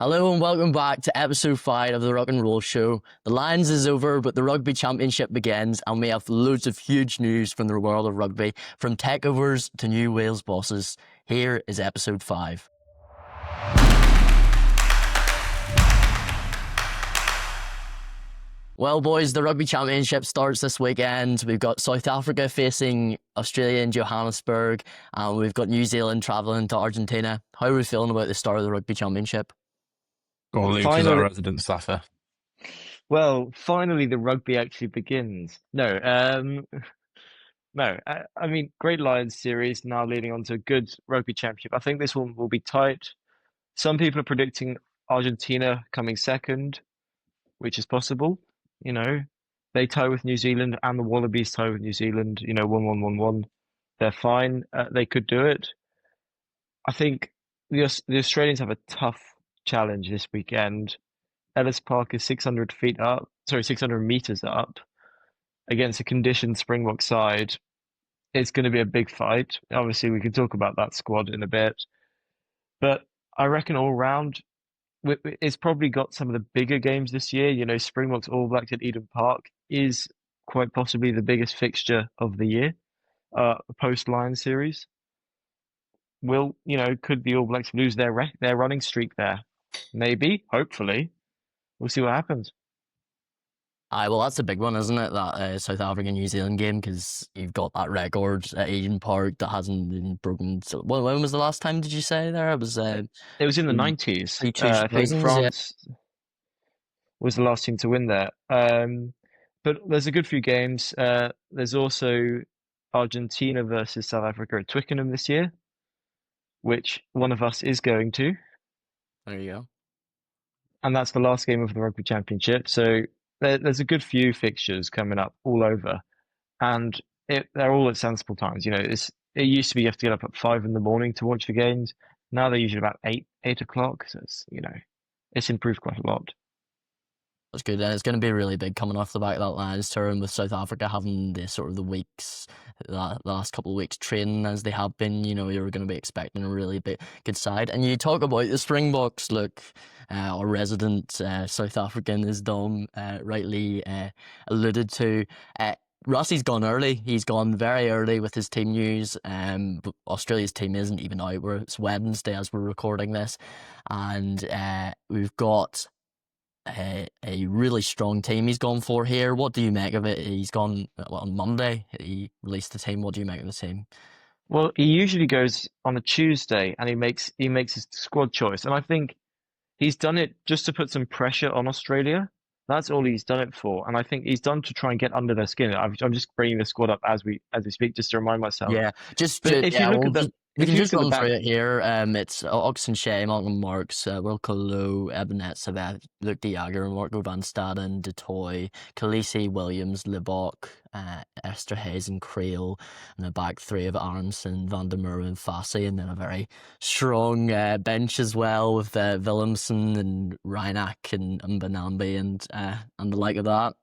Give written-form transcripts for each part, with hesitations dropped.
Hello and welcome back to episode 5 of the Ruck and Roll Show. The Lions is over, but the Rugby Championship begins, and we have loads of huge news from the world of rugby, from takeovers to new Wales bosses. Here is episode 5. Well, boys, the Rugby Championship starts this weekend. We've got South Africa facing Australia in Johannesburg, and we've got New Zealand travelling to Argentina. How are we feeling about the start of the Rugby Championship? Or Luke is our resident staffer. Well, finally the rugby actually begins. I mean, great Lions series now leading on to a good rugby championship. I think this one will be tight. Some people are predicting Argentina coming second, which is possible. You know, they tie with New Zealand and the Wallabies tie with New Zealand, 1-1, 1-1. They're fine. They could do it. I think the Australians have a tough challenge this weekend. Ellis Park is 600 meters up against a conditioned Springbok side. It's going to be a big fight. Obviously, we can talk about that squad in a bit. But I reckon all round, it's probably got some of the bigger games this year. Springboks All Blacks at Eden Park is quite possibly the biggest fixture of the year, post-Lions series. Could the All Blacks lose their running streak there? Maybe, hopefully. We'll see what happens. Well, that's a big one, isn't it? That South Africa-New Zealand game, because you've got that record at Eden Park that hasn't been broken. So, when was the last time? Did you say there? It was in the 90s. I think France was the last team to win there. But there's a good few games. There's also Argentina versus South Africa at Twickenham this year, which one of us is going to. There you go. And that's the last game of the Rugby Championship. So there's a good few fixtures coming up all over. And they're all at sensible times. It used to be you have to get up at 5 in the morning to watch the games. Now they're usually about 8 o'clock. So it's improved quite a lot. That's good. And it's going to be really big coming off the back of that Lions tour, and with South Africa having the weeks, the last couple of weeks training as they have been, you're going to be expecting a really good side. And you talk about the Springboks. Look, our resident South African, as Dom rightly alluded to, Rassie's gone early. He's gone very early with his team news. But Australia's team isn't even out. It's Wednesday as we're recording this, and we've got a really strong team he's gone for here. What do you make of it? He's gone on Monday. He released the team. What do you make of the team? Well, he usually goes on a Tuesday and he makes his squad choice, and I think he's done it just to put some pressure on Australia. That's all he's done it for, and I think he's done to try and get under their skin. I'm just bringing the squad up as we speak, just to remind myself. Yeah, we can just run through it here. It's Oxen Shea, Malcolm Marks, Wilco Lowe, Ebenet Savet, Luke de Jager, Marco van Staden, De Toy, Khaleesi, Williams, Libok, Esther Hayes and Creel, and a back three of Aronson, Van der Merwe and Fassi, and then a very strong bench as well with Willemsen and Reinach and Mbanambi and the like of that.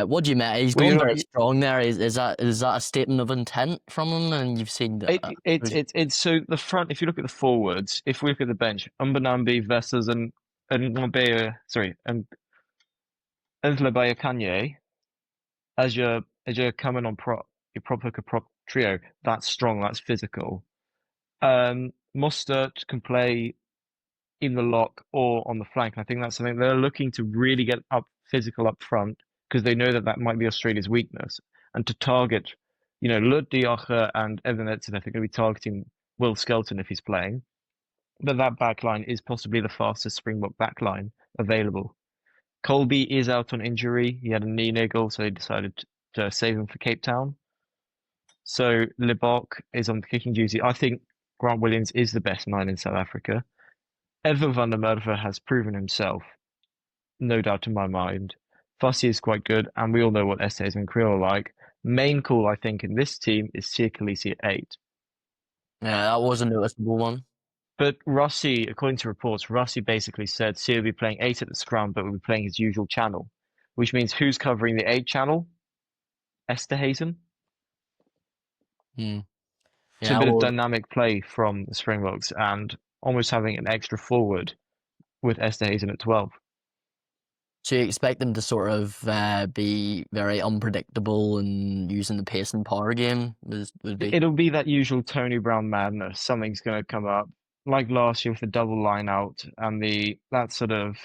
What do you make? He's going very strong there. Is that a statement of intent from him? And you've seen it's so the front. If you look at the forwards, if we look at the bench, Mbanambi, Vessels, and Lebaya Kanye as your coming on prop, your prop hooker prop trio. That's strong. That's physical. Mostert can play in the lock or on the flank. I think that's something they're looking to really get up physical up front, because they know that might be Australia's weakness, and to target, Lut de Jager and Evan Edson, I think, will be targeting Will Skelton if he's playing. But that backline is possibly the fastest Springbok backline available. Colby is out on injury. He had a knee niggle, so they decided to save him for Cape Town. So Libok is on the kicking duty. I think Grant Williams is the best 9 in South Africa. Evo van der Merwe has proven himself, no doubt in my mind. Fassi is quite good, and we all know what Estes and Creel are like. Main call, I think, in this team is Siya Kolisi at 8. Yeah, that was a noticeable one. But Rassie, according to reports, Rassie basically said Siya will be playing 8 at the scrum, but will be playing his usual channel, which means who's covering the 8 channel? Esterhuizen. It's a bit of dynamic play from the Springboks, and almost having an extra forward with Esterhazen at 12. So you expect them to sort of be very unpredictable and using the pace and power game would be? It'll be that usual Tony Brown madness. Something's going to come up, like last year with the double line out and that sort of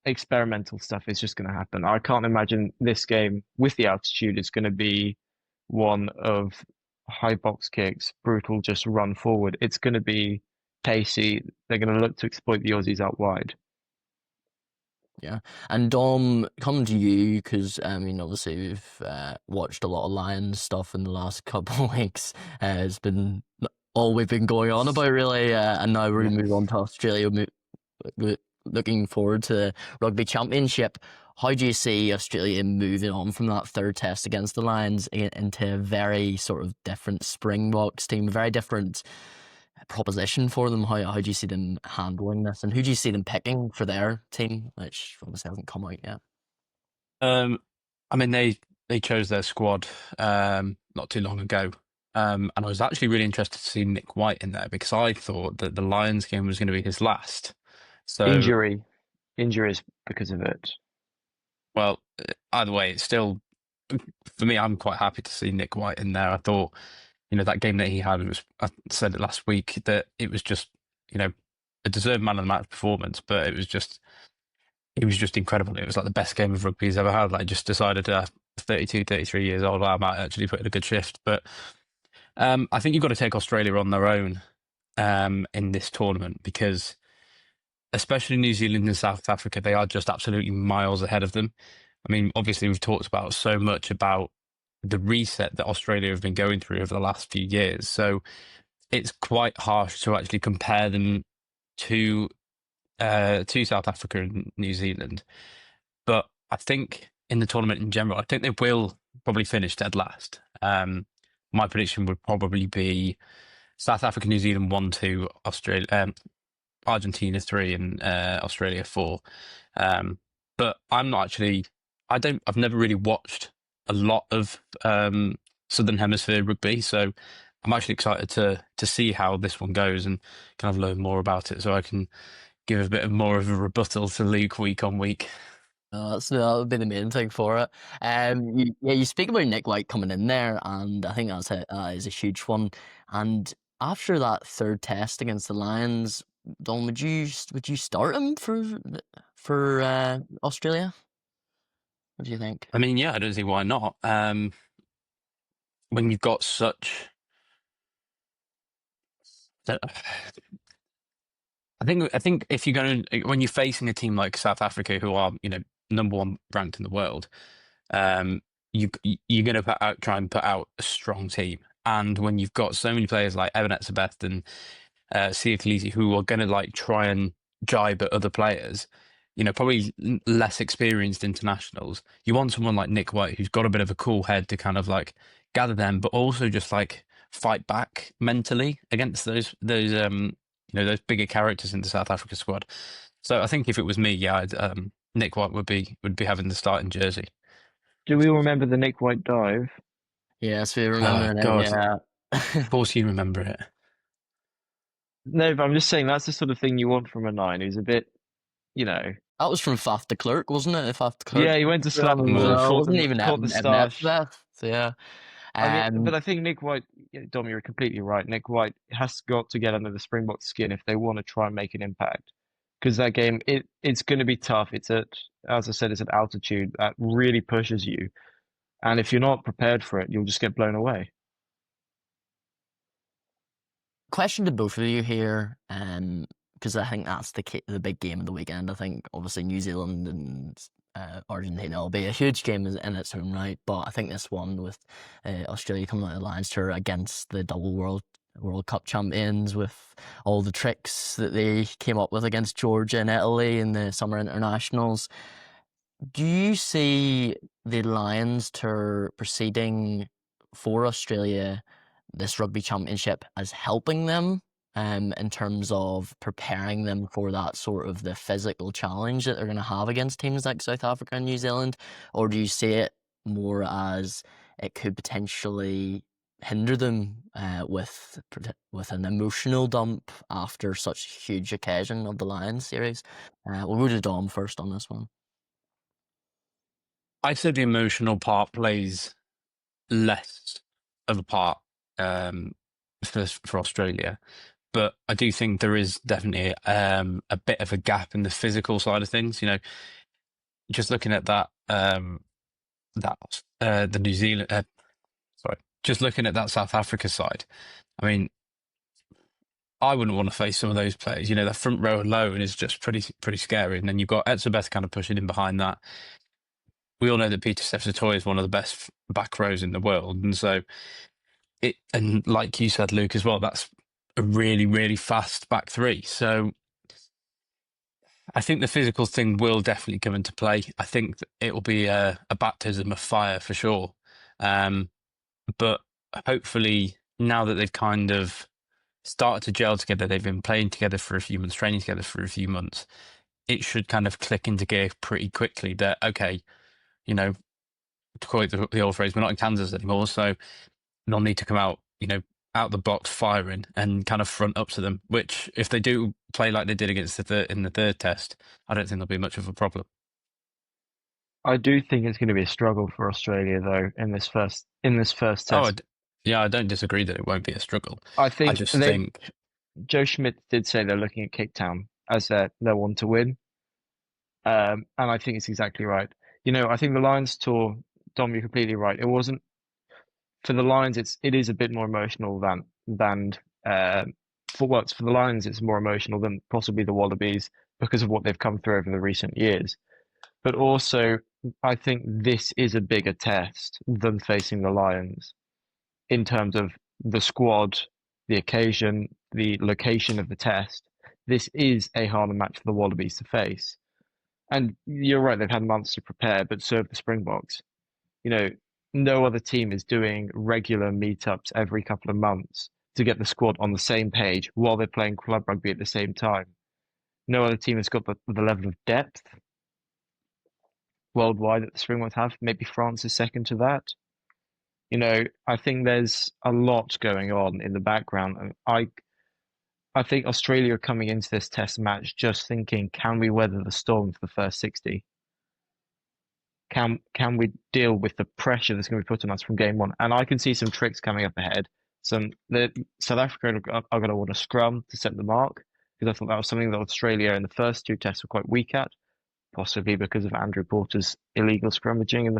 experimental stuff is just going to happen. I can't imagine this game with the altitude is going to be one of high box kicks, brutal, just run forward. It's going to be pacey. They're going to look to exploit the Aussies out wide. Yeah, and Dom, coming to you, because I mean, obviously we've watched a lot of Lions stuff in the last couple of weeks. It's been all we've been going on about, really, and now we're going to move on to Australia. Looking forward to the Rugby Championship. How do you see Australia moving on from that third test against the Lions into a very sort of different Springboks team, a very different proposition for them? How do you see them handling this, and who do you see them picking for their team, which obviously hasn't come out yet? I mean, they chose their squad not too long ago, and I was actually really interested to see Nick White in there because I thought that the Lions game was going to be his last. So Injuries because of it. Well, either way, it's still, for me, I'm quite happy to see Nick White in there. I thought, that game that he had, I said it last week, that it was just, a deserved man of the match performance, but it was just incredible. It was like the best game of rugby he's ever had. Like, just decided, 32, 33 years old, I might actually put in a good shift. But I think you've got to take Australia on their own in this tournament because especially New Zealand and South Africa, they are just absolutely miles ahead of them. I mean, obviously, we've talked about so much about the reset that Australia have been going through over the last few years. So it's quite harsh to actually compare them to South Africa and New Zealand. But I think in the tournament in general, I think they will probably finish dead last. My prediction would probably be South Africa, New Zealand 1-2, Australia, Argentina 3 and Australia 4. But I'm not actually, I've never really watched a lot of Southern Hemisphere rugby, so I'm actually excited to see how this one goes and kind of learn more about it so I can give a bit more of a rebuttal to Luke week on week. That would be the main thing for it. You speak about Nick White coming in there, and I think that is a huge one. And after that third test against the Lions, Don, would you start him for Australia? What do you think? I mean, yeah, I don't see why not. When you've got such, I think if you're going to, when you're facing a team like South Africa, who are number one ranked in the world, you're going to try and put out a strong team. And when you've got so many players like Evan Etzebeth and Sia Khaleesi who are going to try and jibe at other players, probably less experienced internationals, you want someone like Nick White who's got a bit of a cool head to kind of gather them, but also just fight back mentally against those bigger characters in the South Africa squad. So I think if it was me, Nick White would be having the starting jersey. Do we all remember the Nick White dive? Yes, we remember it. Yeah. Of course you remember it. No, but I'm just saying that's the sort of thing you want from a 9 who's a bit, That was from Faf de Klerk, wasn't it? Faf de Klerk. Yeah, he went to slap him. Wasn't even caught the stash. So yeah. But I think Nick White, Dom, you're completely right. Nick White has got to get under the Springbok skin if they want to try and make an impact. Because that game, it's going to be tough. As I said, it's at altitude that really pushes you. And if you're not prepared for it, you'll just get blown away. Question to both of you here, because I think that's the big game of the weekend. I think obviously New Zealand and Argentina will be a huge game in its own right, but I think this one with Australia coming out of the Lions tour against the double World Cup champions with all the tricks that they came up with against Georgia and Italy in the summer internationals. Do you see the Lions tour proceeding for Australia, this rugby championship, as helping them in terms of preparing them for that sort of the physical challenge that they're going to have against teams like South Africa and New Zealand? Or do you see it more as it could potentially hinder them with an emotional dump after such a huge occasion of the Lions series? We'll go to Dom first on this one. I'd say the emotional part plays less of a part for Australia, but I do think there is definitely a bit of a gap in the physical side of things. You know, just looking at that the New Zealand, just looking at that South Africa side. I mean, I wouldn't want to face some of those players. You know, that front row alone is just pretty scary, and then you've got Etzebeth kind of pushing in behind that. We all know that Peter Steph-Toy is one of the best back rows in the world, and so and like you said, Luke, as well, that's a really fast back three. So I think the physical thing will definitely come into play. I think it will be a baptism of fire for sure. But hopefully, now that they've kind of started to gel together, they've been playing together for a few months, training together for a few months, it should kind of click into gear pretty quickly that, okay, you know, to call it the old phrase, we're not in Kansas anymore, so they'll need to come out, you know, out the box firing and kind of front up to them, which if they do play like they did against in the third test, I don't think there'll be much of a problem. I do think it's going to be a struggle for Australia though in this first test. Yeah, I don't disagree that it won't be a struggle. I think I just think Joe Schmidt did say they're looking at Cape Town as their one to win. And I think it's exactly right. You know, I think the Lions tour, Dom, you're completely right. It wasn't for the Lions. It is a bit more emotional than for the Lions. It's more emotional than possibly the Wallabies because of what they've come through over the recent years. But also, I think this is a bigger test than facing the Lions in terms of the squad, the occasion, the location of the test. This is a harder match for the Wallabies to face. And you're right, they've had months to prepare, but so have the Springboks. You know, no other team is doing regular meetups every couple of months to get the squad on the same page while they're playing club rugby at the same time. No other team has got the level of depth worldwide that the Springboks have. Maybe France is second to that. You know, I think there's a lot going on in the background, and I think Australia are coming into this test match just thinking, can we weather the storm for the first 60? Can we deal with the pressure that's going to be put on us from game one? And I can see some tricks coming up ahead. South Africa are going to want a scrum to set the mark, because I thought that was something that Australia in the first two tests were quite weak at, possibly because of Andrew Porter's illegal scrummaging in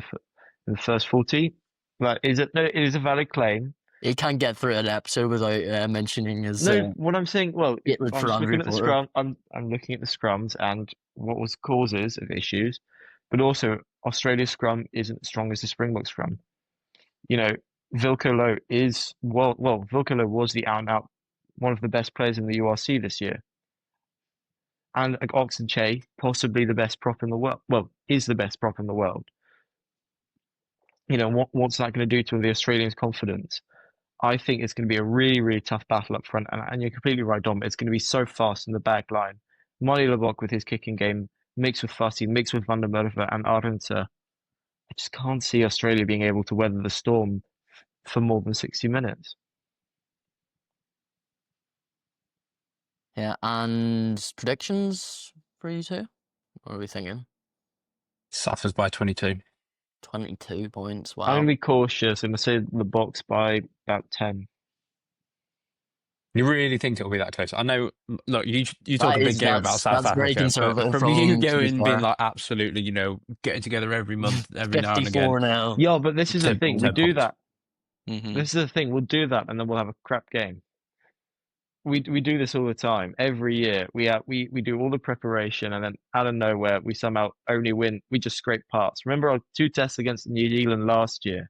the first 40. But it is a valid claim. You can't get through an episode without mentioning his. No, what I'm saying, well, I'm just looking at the Porter. scrum. I'm looking at the scrums and what was causes of issues, but also Australia's scrum isn't as strong as the Springbok scrum. You know, Vilko Low is Vilko Low was the out and out one of the best players in the URC this year, and Oxen Che, possibly the best prop in the world. Well, is the best prop in the world. You know, what's that going to do to the Australians' confidence? I think it's going to be a really tough battle up front, and you're completely right, Dom. It's going to be so fast in the back line. Mali Lebok with his kicking game, mixed with Fassi, mixed with Van der Merwe and Arendse. I just can't see Australia being able to weather the storm for more than 60 minutes. Yeah, and predictions for you two? What are we thinking? suffers by 22. 22 points. Wow. I'm going to be cautious and say the box by about 10. You really think it'll be that close? I know. Look, you talk a big game about South Africa. That's very conservative. From you going being like absolutely, you know, getting together every month, every now and again. 54 now. Yeah, but this is the thing. We do that. Mm-hmm. This is the thing. We'll do that, and then we'll have a crap game. We do this all the time. Every year, we do all the preparation, and then out of nowhere, we somehow only win. We just scrape past. Remember our 2 tests against New Zealand last year,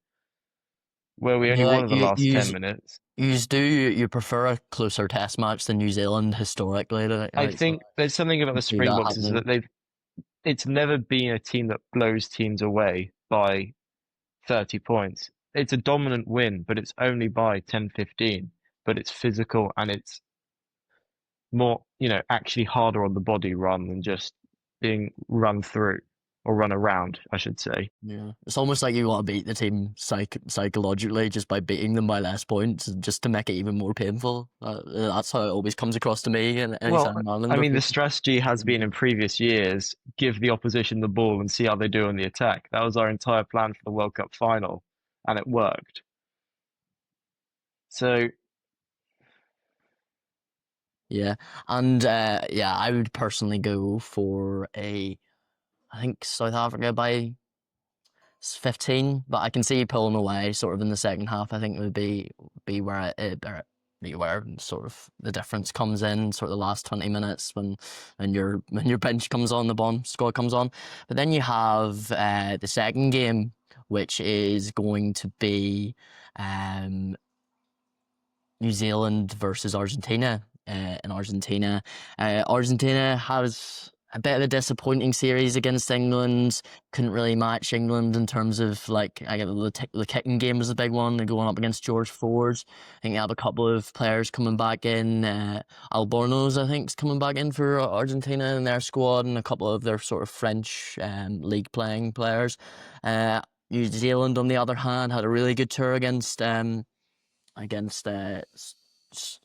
where we only won the last 10 minutes. You prefer a closer test match than New Zealand historically? I think there's something about the Springboks is that it's never been a team that blows teams away by 30 points. It's a dominant win, but it's only by 10, 15. But it's physical and it's more, you know, actually harder on the body rather than just being run through. or run around, I should say. Yeah, it's almost like you want to beat the team psychologically just by beating them by less points, just to make it even more painful. That's how it always comes across to me. And Well, anytime I Ireland are mean, the facing. strategy has been in previous years, give the opposition the ball and see how they do on the attack. That was our entire plan for the World Cup final, and it worked. So, Yeah, and yeah, I would personally go for I think South Africa by 15, but I can see pulling away sort of in the second half. I think it would be where be where sort of the difference comes in, sort of the last 20 minutes when your bench comes on, the bomb squad comes on. But then you have the second game, which is going to be um, New Zealand versus Argentina. In Argentina, Argentina has a bit of a disappointing series against England. Couldn't really match England in terms of like I get the kicking game was a big one. They're going up against George Ford. I think they have a couple of players coming back in. Albornoz, I think, is coming back in for Argentina in their squad, and a couple of their sort of French league playing players. New Zealand, on the other hand, had a really good tour against against France.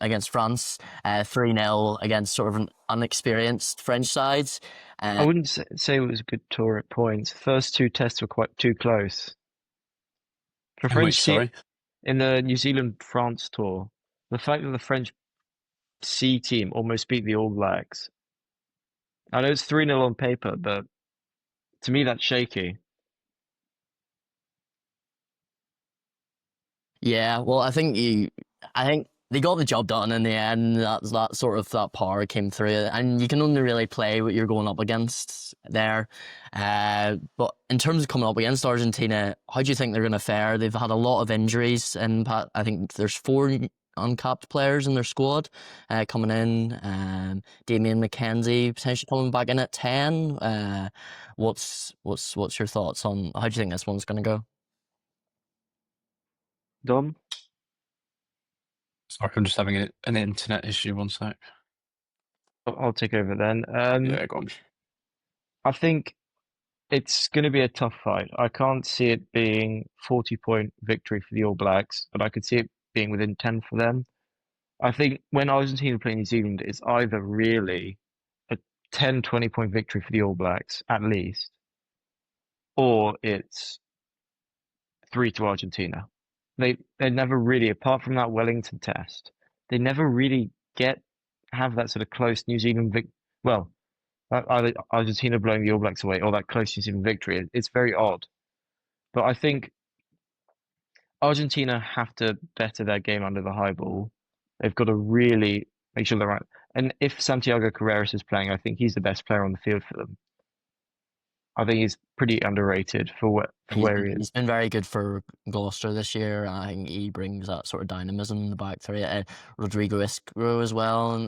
against France, 3-0 against sort of an unexperienced French side. I wouldn't say it was a good tour at points. First two tests were quite too close. For In which, French team sorry? in the New Zealand France tour, the fact that the French C team almost beat the All Blacks. I know it's 3-0 on paper, but to me that's shaky. Yeah, well, I think they got the job done in the end. That sort of that power came through, and you can only really play what you're going up against there. But in terms of coming up against Argentina, how do you think they're going to fare? They've had a lot of injuries, and I think there's 4 uncapped players in their squad coming in. Damien McKenzie potentially coming back in at 10. What's your thoughts on how do you think this one's going to go? Dom? Sorry, I'm just having an internet issue. One sec. I'll take over then. Yeah, go on. I think it's going to be a tough fight. I can't see it being 40-point victory for the All Blacks, but I could see it being within 10 for them. I think when Argentina play New Zealand, it's either really a 10, 20-point victory for the All Blacks, at least, or it's 3 to Argentina. They never really, apart from that Wellington test, they never really have that sort of close New Zealand well, either Argentina blowing the All Blacks away or that close New Zealand victory. It's very odd. But I think Argentina have to better their game under the high ball. They've got to really make sure they're right. And if Santiago Carreras is playing, I think he's the best player on the field for them. I think he's pretty underrated for where he He's is. been very good for Gloucester this year. I think he brings that sort of dynamism in the back three. Rodrigo Isco as well,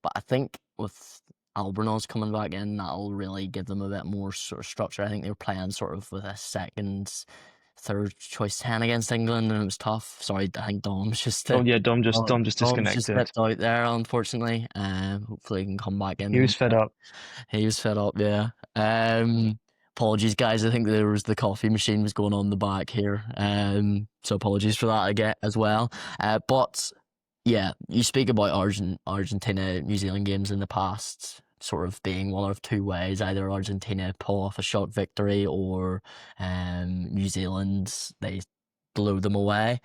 but I think with Albornoz coming back in, that'll really give them a bit more sort of structure. I think they were playing sort of with a second, third choice 10 against England, and it was tough. Sorry, I think Dom's just Oh yeah, Dom just Dom's just disconnected. stepped out there, unfortunately. Hopefully he can come back in. He was fed up. He was fed up, yeah. Apologies, guys. I think there was the coffee machine was going on in the back here. So apologies for that again as well. But yeah, you speak about Argentina, New Zealand games in the past sort of being one of 2 ways. Either Argentina pull off a short victory or New Zealand, they blow them away.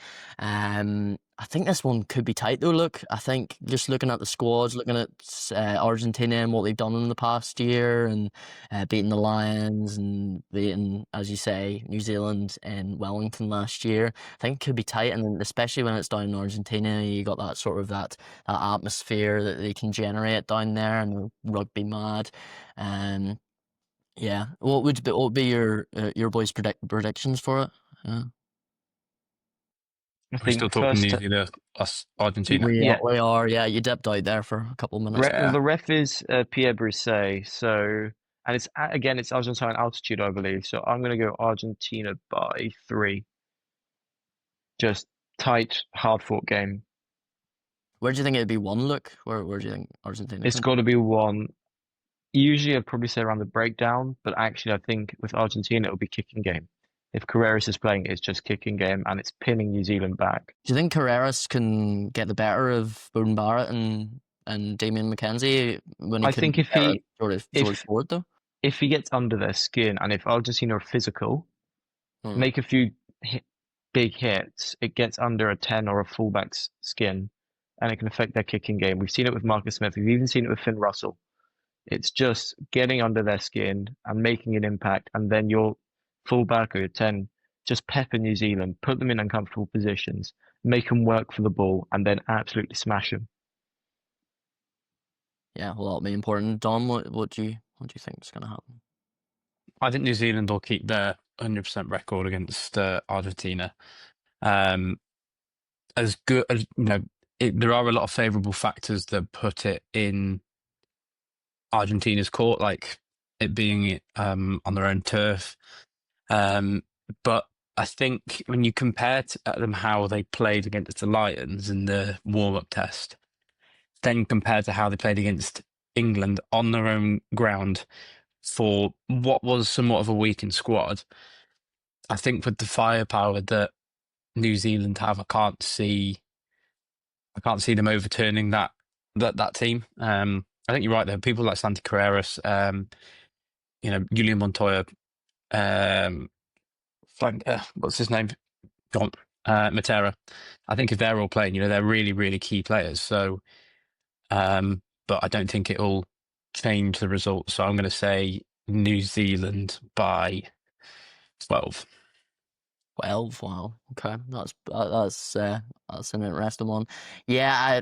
I think this one could be tight though. Look, I think just looking at the squads, looking at Argentina and what they've done in the past year, and beating the Lions and beating, as you say, New Zealand and Wellington last year, I think it could be tight. And especially when it's down in Argentina, you got that sort of that atmosphere that they can generate down there, and they're rugby mad. Yeah, what would be your boys' predictions for it? I We're still think talking first, New Zealand, us, Argentina. yeah. We are. Yeah, you dipped out there for a couple of minutes. Well, the ref is Pierre Brousset, so and again it's Argentine altitude, I believe. So I'm going to go Argentina by 3. Just tight, hard fought game. Where do you think it'd be won? Look, where do you think Argentina? It's got to be 1. Usually I'd probably say around the breakdown, but actually I think with Argentina it'll be kicking game. If Carreras is playing, it's just kicking game and it's pinning New Zealand back. Do you think Carreras can get the better of Bowden Barrett and Damien McKenzie when he I couldn't think get better at George if Ford though? if he gets under their skin and if Argentina are physical, Hmm. make a few big hits, it gets under a 10 or a fullback's skin and it can affect their kicking game. We've seen it with Marcus Smith. We've even seen it with Finn Russell. It's just getting under their skin and making an impact, and then your fullback or your 10 just pepper New Zealand, put them in uncomfortable positions, make them work for the ball, and then absolutely smash them. Yeah, well, that'll be important. Dom, what do you think is going to happen? I think New Zealand will keep their 100% record against Argentina. As good as there are a lot of favourable factors that put it in Argentina's court, like it being on their own turf. But I think when you compare to them how they played against the Lions in the warm-up test, then compared to how they played against England on their own ground for what was somewhat of a weakened squad, I think with the firepower that New Zealand have, I can't see them overturning that team. I think you're right there. People like Santi Carreras, Julian Montoya, what's his name? Gone. Matera. I think if they're all playing, they're really, really key players. So, but I don't think it'll change the result. So I'm going to say New Zealand by 12. 12. Wow. Okay, that's an interesting one. Yeah,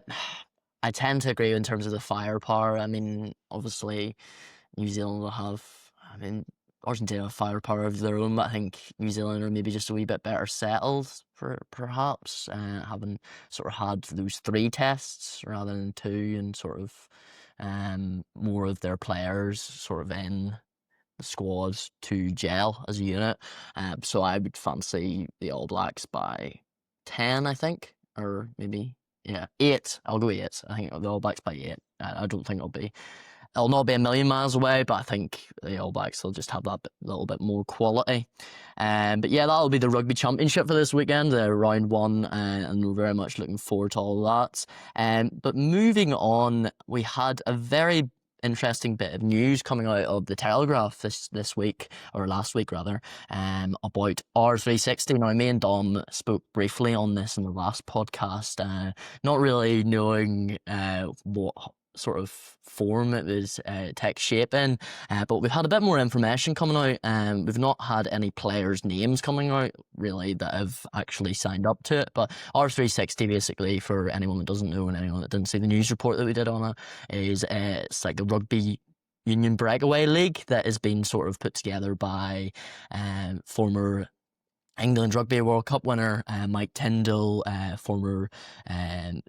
I tend to agree in terms of the firepower. I mean, obviously, New Zealand will have. I mean, Argentina have firepower of their own, but I think New Zealand are maybe just a wee bit better settled, perhaps, having sort of had those 3 tests rather than 2, and sort of more of their players sort of in the squad to gel as a unit. So I would fancy the All Blacks by 10, I think, or maybe 8. I'll go 8. I think the All Blacks by 8. I don't think it'll not be a million miles away, but I think the All Blacks will just have that little bit more quality. But yeah, that'll be the Rugby Championship for this weekend, round 1, and we're very much looking forward to all that. But moving on, we had a very interesting bit of news coming out of the Telegraph this week, or last week rather, about R360. Now, me and Dom spoke briefly on this in the last podcast, not really knowing what sort of form it was take shape in, but we've had a bit more information coming out. We've not had any players' names coming out really that have actually signed up to it, but R360, basically, for anyone that doesn't know and anyone that didn't see the news report that we did on it, is it's like a rugby union breakaway league that has been sort of put together by former England Rugby World Cup winner Mike Tyndall, former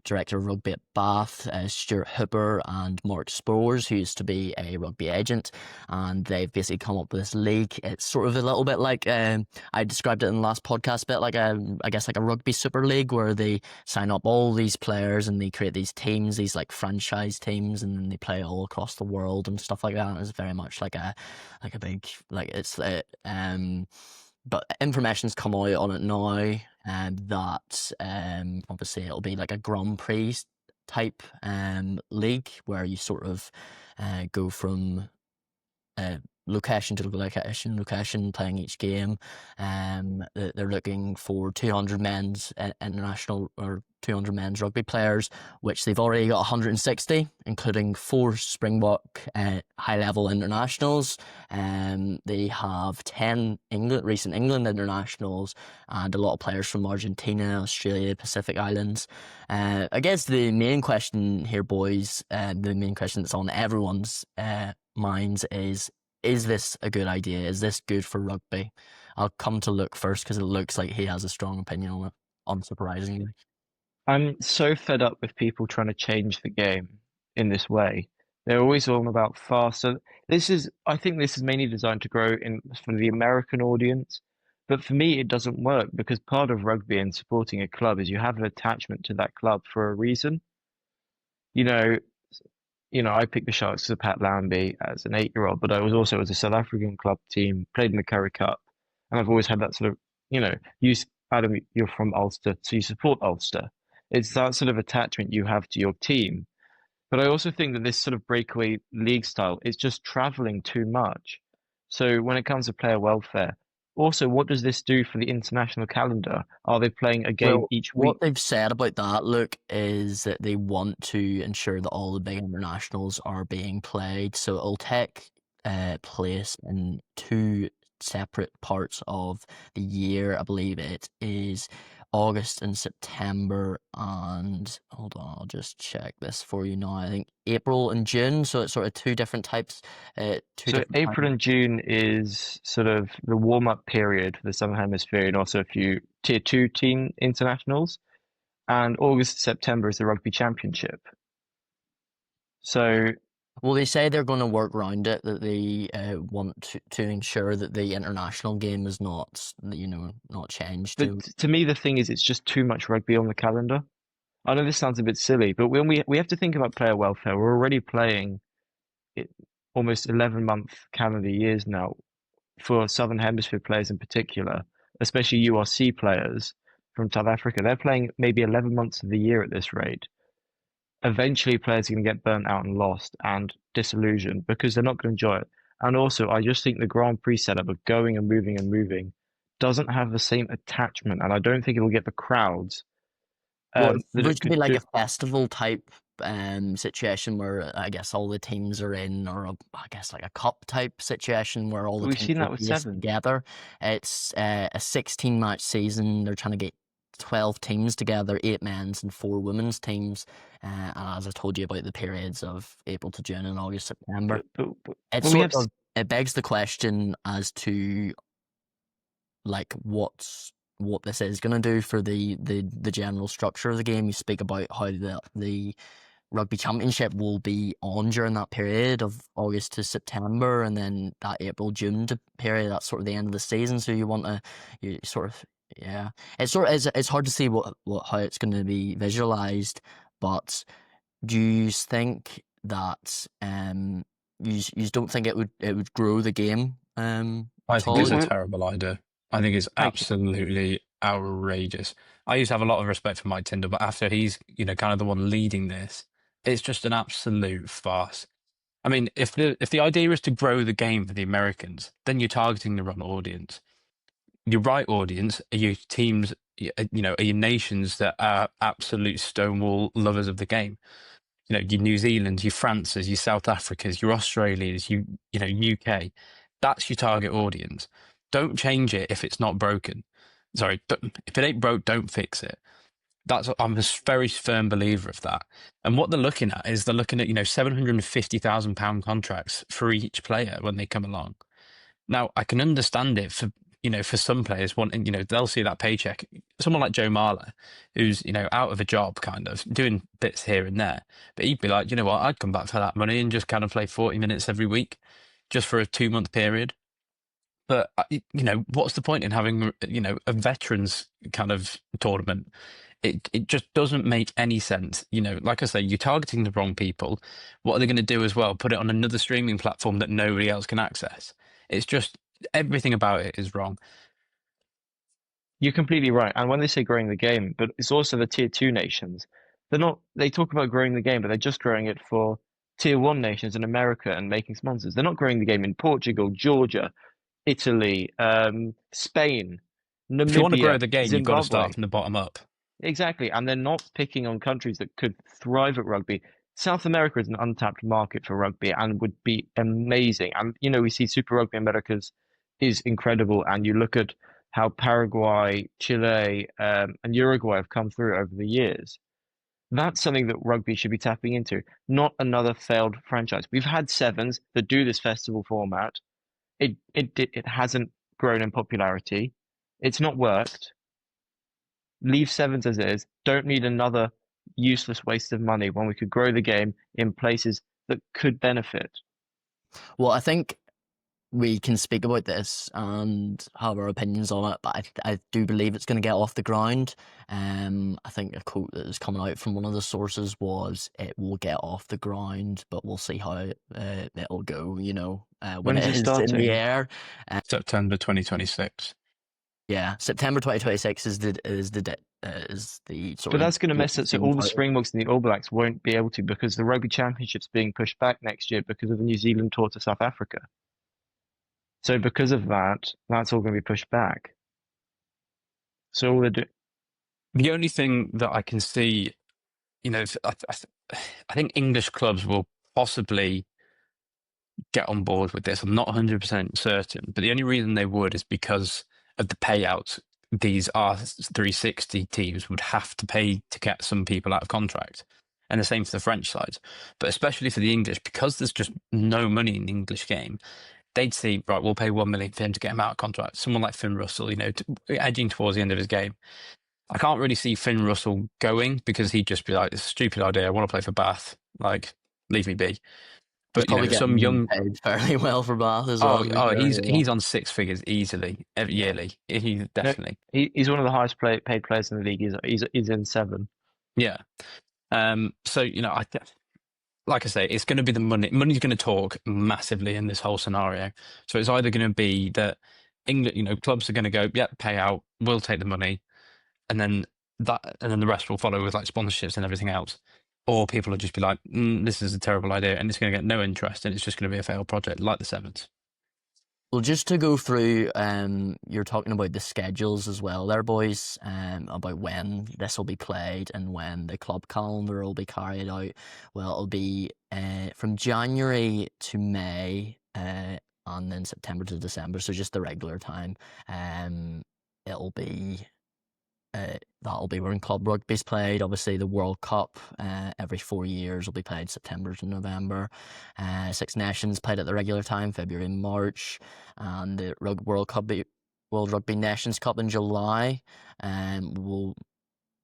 director of rugby at Bath, Stuart Hooper, and Mark Spores, who used to be a rugby agent, and they've basically come up with this league. It's sort of a little bit like I described it in the last podcast, bit like I guess like a rugby super league where they sign up all these players and they create these teams, these like franchise teams, and then they play all across the world and stuff like that. It's very much like a big but information's come out on it now, that obviously it'll be like a Grand Prix type league where you sort of go from location to location, playing each game. They're looking for 200 men's international or 200 men's rugby players, which they've already got 160, including 4 Springbok high-level internationals. They have 10 recent England internationals and a lot of players from Argentina, Australia, Pacific Islands. I guess the main question here, boys, the main question that's on everyone's minds is this a good idea? Is this good for rugby? I'll come to Luke first because it looks like he has a strong opinion on it, unsurprisingly. I'm so fed up with people trying to change the game in this way. They're always on about faster. I think this is mainly designed to grow for the American audience. But for me, it doesn't work because part of rugby and supporting a club is you have an attachment to that club for a reason. You know, I picked the Sharks as a Pat Lambie as an 8-year-old, but I was also as a South African club team, played in the Currie Cup, and I've always had that sort of, Adam, you're from Ulster, so you support Ulster. It's that sort of attachment you have to your team. But I also think that this sort of breakaway league style is just traveling too much. So when it comes to player welfare, also, what does this do for the international calendar? Are they playing a game Well, each what week? they've said about that, look, is that they want to ensure that all the big internationals are being played. So it'll take place in two separate parts of the year. I believe it is August and September, and hold on, I'll just check this for you now. I think April and June, so it's sort of two different types, two So different April times. and June is sort of the warm-up period for the Southern Hemisphere and also a few tier two team internationals. And August to September is the Rugby Championship. So, Well, they say they're going to work around it, that they want to ensure that the international game is not, not changed but to. to me, the thing is, it's just too much rugby on the calendar. I know this sounds a bit silly, but when we have to think about player welfare, we're already playing it almost 11-month calendar years now for Southern Hemisphere players in particular, especially URC players from South Africa. They're playing maybe 11 months of the year at this rate. Eventually, players are going to get burnt out and lost and disillusioned because they're not going to enjoy it. And also, I just think the Grand Prix setup of going and moving doesn't have the same attachment, and I don't think it will get the crowds Well, it's that it supposed to be could like do. a festival type situation where I guess all the teams are in, or I guess like a cup type situation where all But the we've teams seen are that with raced sevens. together. It's a 16 match season. They're trying to get 12 teams together, 8 men's and 4 women's teams. And as I told you about the periods of April to June and August, September, it's But we sort have of, it begs the question as to like what this is going to do for the general structure of the game. You speak about how the rugby championship will be on during that period of August to September, and then that April June to period, that's sort of the end of the season. So you want to, you sort of, yeah, it's sort of, it's hard to see what how it's going to be visualized. But do you think that you don't think it would grow the game I at think all? it's a we terrible idea. I think it's thank you. absolutely outrageous. I used to have a lot of respect for Mike Tyndall, but after he's, kind of the one leading this, it's just an absolute farce. I mean, if the idea is to grow the game for the Americans, then you're targeting the wrong audience. Your right audience are your teams, are your nations that are absolute stonewall lovers of the game. Your New Zealand, your Frances, your South Africas, your Australias, UK. That's your target audience. Don't change it if it's not broken. Sorry, if it ain't broke, don't fix it. I'm a very firm believer of that. And what they're looking at is they're looking at £750,000 contracts for each player when they come along. Now, I can understand it for some players wanting, they'll see that paycheck. Someone like Joe Marler, who's, out of a job, kind of doing bits here and there, but he'd be like, you know what, I'd come back for that money and just kind of play 40 minutes every week just for a 2-month period. But, what's the point in having, a veterans kind of tournament? It just doesn't make any sense. Like I say, you're targeting the wrong people. What are they going to do as well? Put it on another streaming platform that nobody else can access? It's just everything about it is wrong. You're completely right. And when they say growing the game, but it's also the tier two nations. They're not, they talk about growing the game, but they're just growing it for tier one nations in America and making sponsors. They're not growing the game in Portugal, Georgia, Italy, Spain, If you want to grow Namibia, the game, you've got to start Zimbabwe. from the bottom up. Exactly. And they're not picking on countries that could thrive at rugby. South America is an untapped market for rugby and would be amazing. And, we see Super Rugby Americas is incredible. And you look at how Paraguay, Chile, and Uruguay have come through over the years. That's something that rugby should be tapping into, not another failed franchise. We've had sevens that do this festival format. It hasn't grown in popularity. It's not worked. Leave sevens as it is. Don't need another useless waste of money when we could grow the game in places that could benefit. Well, I think we can speak about this and have our opinions on it, but I do believe it's going to get off the ground. I think a quote that is coming out from one of the sources was, "It will get off the ground, but we'll see how it'll go." When When is it it is in the starting? air. September 2026. Yeah, September 2026 is the sort But of that's going to date mess that's it. So being all the touted. Springboks and the All Blacks won't be able to, because the Rugby Championship's being pushed back next year because of the New Zealand tour to South Africa. So because of that, that's all going to be pushed back. So all they're doing. The only thing that I can see, I think English clubs will possibly get on board with this. I'm not 100% certain, but the only reason they would is because of the payouts these R360 teams would have to pay to get some people out of contract. And the same for the French side. But especially for the English, because there's just no money in the English game, they'd see, right, we'll pay 1 million for him to get him out of contract. Someone like Finn Russell, edging towards the end of his game. I can't really see Finn Russell going, because he'd just be like, it's a stupid idea. I want to play for Bath. Like, leave me be. He's But probably some getting young. paid fairly well for Bath as well. Oh, To be oh, fair, he's on six figures easily yeah. yearly. He No, definitely. he's one of the highest paid players in the league. He's in 7. Yeah. So like I say, it's going to be the money. Money's going to talk massively in this whole scenario. So it's either going to be that England, clubs are going to go, yeah, pay out, we'll take the money, and then the rest will follow with like sponsorships and everything else. Or people will just be like, this is a terrible idea, and it's going to get no interest, and it's just going to be a failed project, like the Sevens. Well, just to go through, you're talking about the schedules as well there, boys, about when this will be played and when the club calendar will be carried out. Well, it'll be from January to May, and then September to December, so just the regular time. It'll be that'll be when club rugby's played. Obviously, the World Cup every 4 years will be played September to November. Six Nations played at the regular time, February and March, and the World Rugby Nations Cup in July will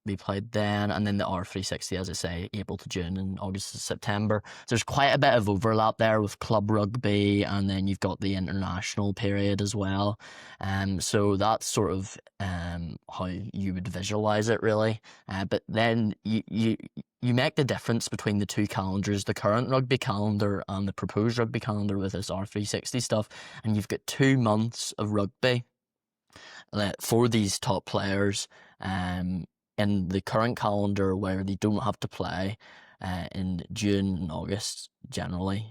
be played then, and then the R360, as I say, April to June and August to September. So there's quite a bit of overlap there with club rugby, and then you've got the international period as well. So that's sort of how you would visualize it, really. But then you make the difference between the two calendars, the current rugby calendar and the proposed rugby calendar with this R360 stuff, and you've got 2 months of rugby for these top players. In the current calendar, where they don't have to play in June and August generally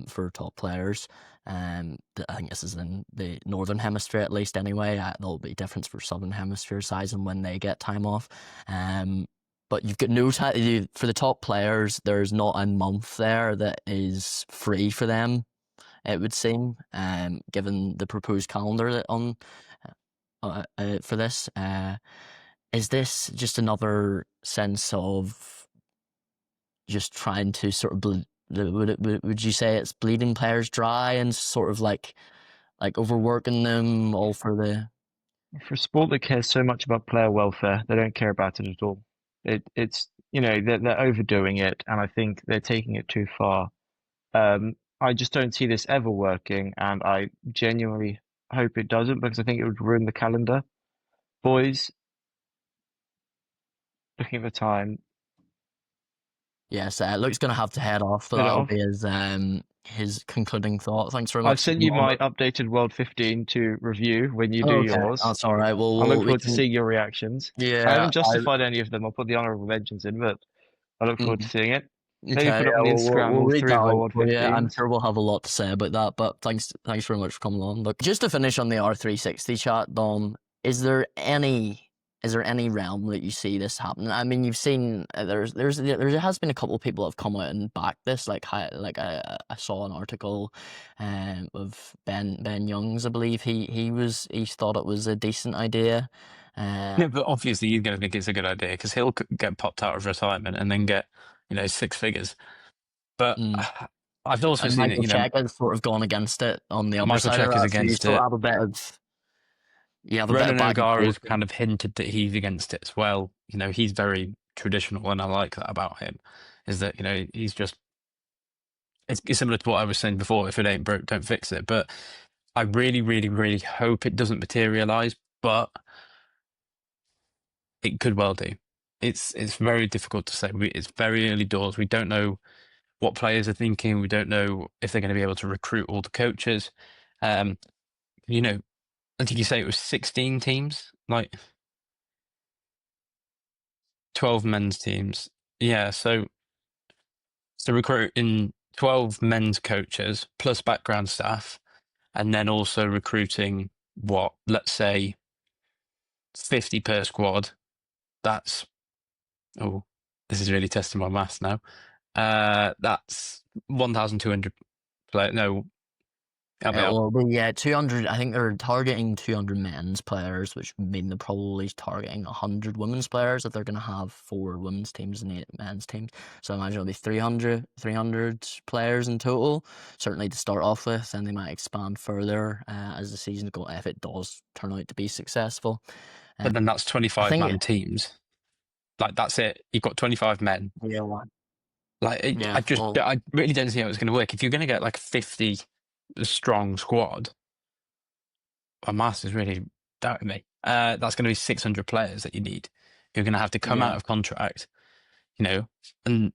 for top players. I think this is in the Northern Hemisphere at least anyway. There'll be a difference for Southern Hemisphere size and when they get time off. But you've got no time for the top players. There's not a month there that is free for them, it would seem, given the proposed calendar for this. Is this just another sense of just trying to sort of would you say it's bleeding players dry and sort of like overworking them all for the For a sport that cares so much about player welfare, they don't care about it at all. It's they're overdoing it, and I think they're taking it too far. I just don't see this ever working, and I genuinely hope it doesn't, because I think it would ruin the calendar. Boys, looking at the time, Yes, Luke's gonna have to head off, but head that'll off. be his concluding thought. Thanks very I've much. sent you my updated World 15 to review when you do Okay, yours. that's all right. I look We forward to can. seeing your reactions. I Yeah, haven't justified any of them. I'll put the honorable mentions in, but I look forward to seeing it. Maybe Okay, put up yeah, on the Instagram we'll all read 3 that of our out World for you. I'm 15s. sure we'll have a lot to say about that, but thanks very much for coming on. Look, just to finish on the R360 chat, Dom, is there any realm that you see this happening? I mean, you've seen there has been a couple of people that have come out and backed this. I saw an article of Ben Youngs, I believe he thought it was a decent idea. Yeah, but obviously he's going to think it's a good idea, because he'll get popped out of retirement and then get 6 figures. But Mm. I've also And seen it. Michael Check has sort of gone against it on the other Michael side of Check is that. So you against still it. have a bit of Ronan back and O'Gara has forth. kind of hinted that he's against it as well. He's very traditional, and I like that about him. Is that he's just it's similar to what I was saying before. If it ain't broke, don't fix it. But I really, really, really hope it doesn't materialise, but it could well do. It's very difficult to say. It's very early doors. We don't know what players are thinking. We don't know if they're going to be able to recruit all the coaches. You know, did you say it was 16 teams? Like 12 men's teams. Yeah, so recruiting 12 men's coaches plus background staff, and then also recruiting what, let's say 50 per squad. That's, oh, this is really testing my maths now. That's 1,200 players. No, help me out. Well, yeah, 200. I think they're targeting 200 men's players, which mean they're probably targeting 100 women's players if they're going to have 4 women's teams and 8 men's teams. So I imagine it'll be 300 players in total, certainly to start off with, and they might expand further as the season goes, if it does turn out to be successful. But then that's I 25 think, man teams. Like, that's it. You've got 25 men. yeah, Like, yeah, well, I really don't see how it's going to work. If you're going to get like a 50 strong squad, my maths is really doubting me. That's going to be 600 players that you need. You're going to have to come out of contract, and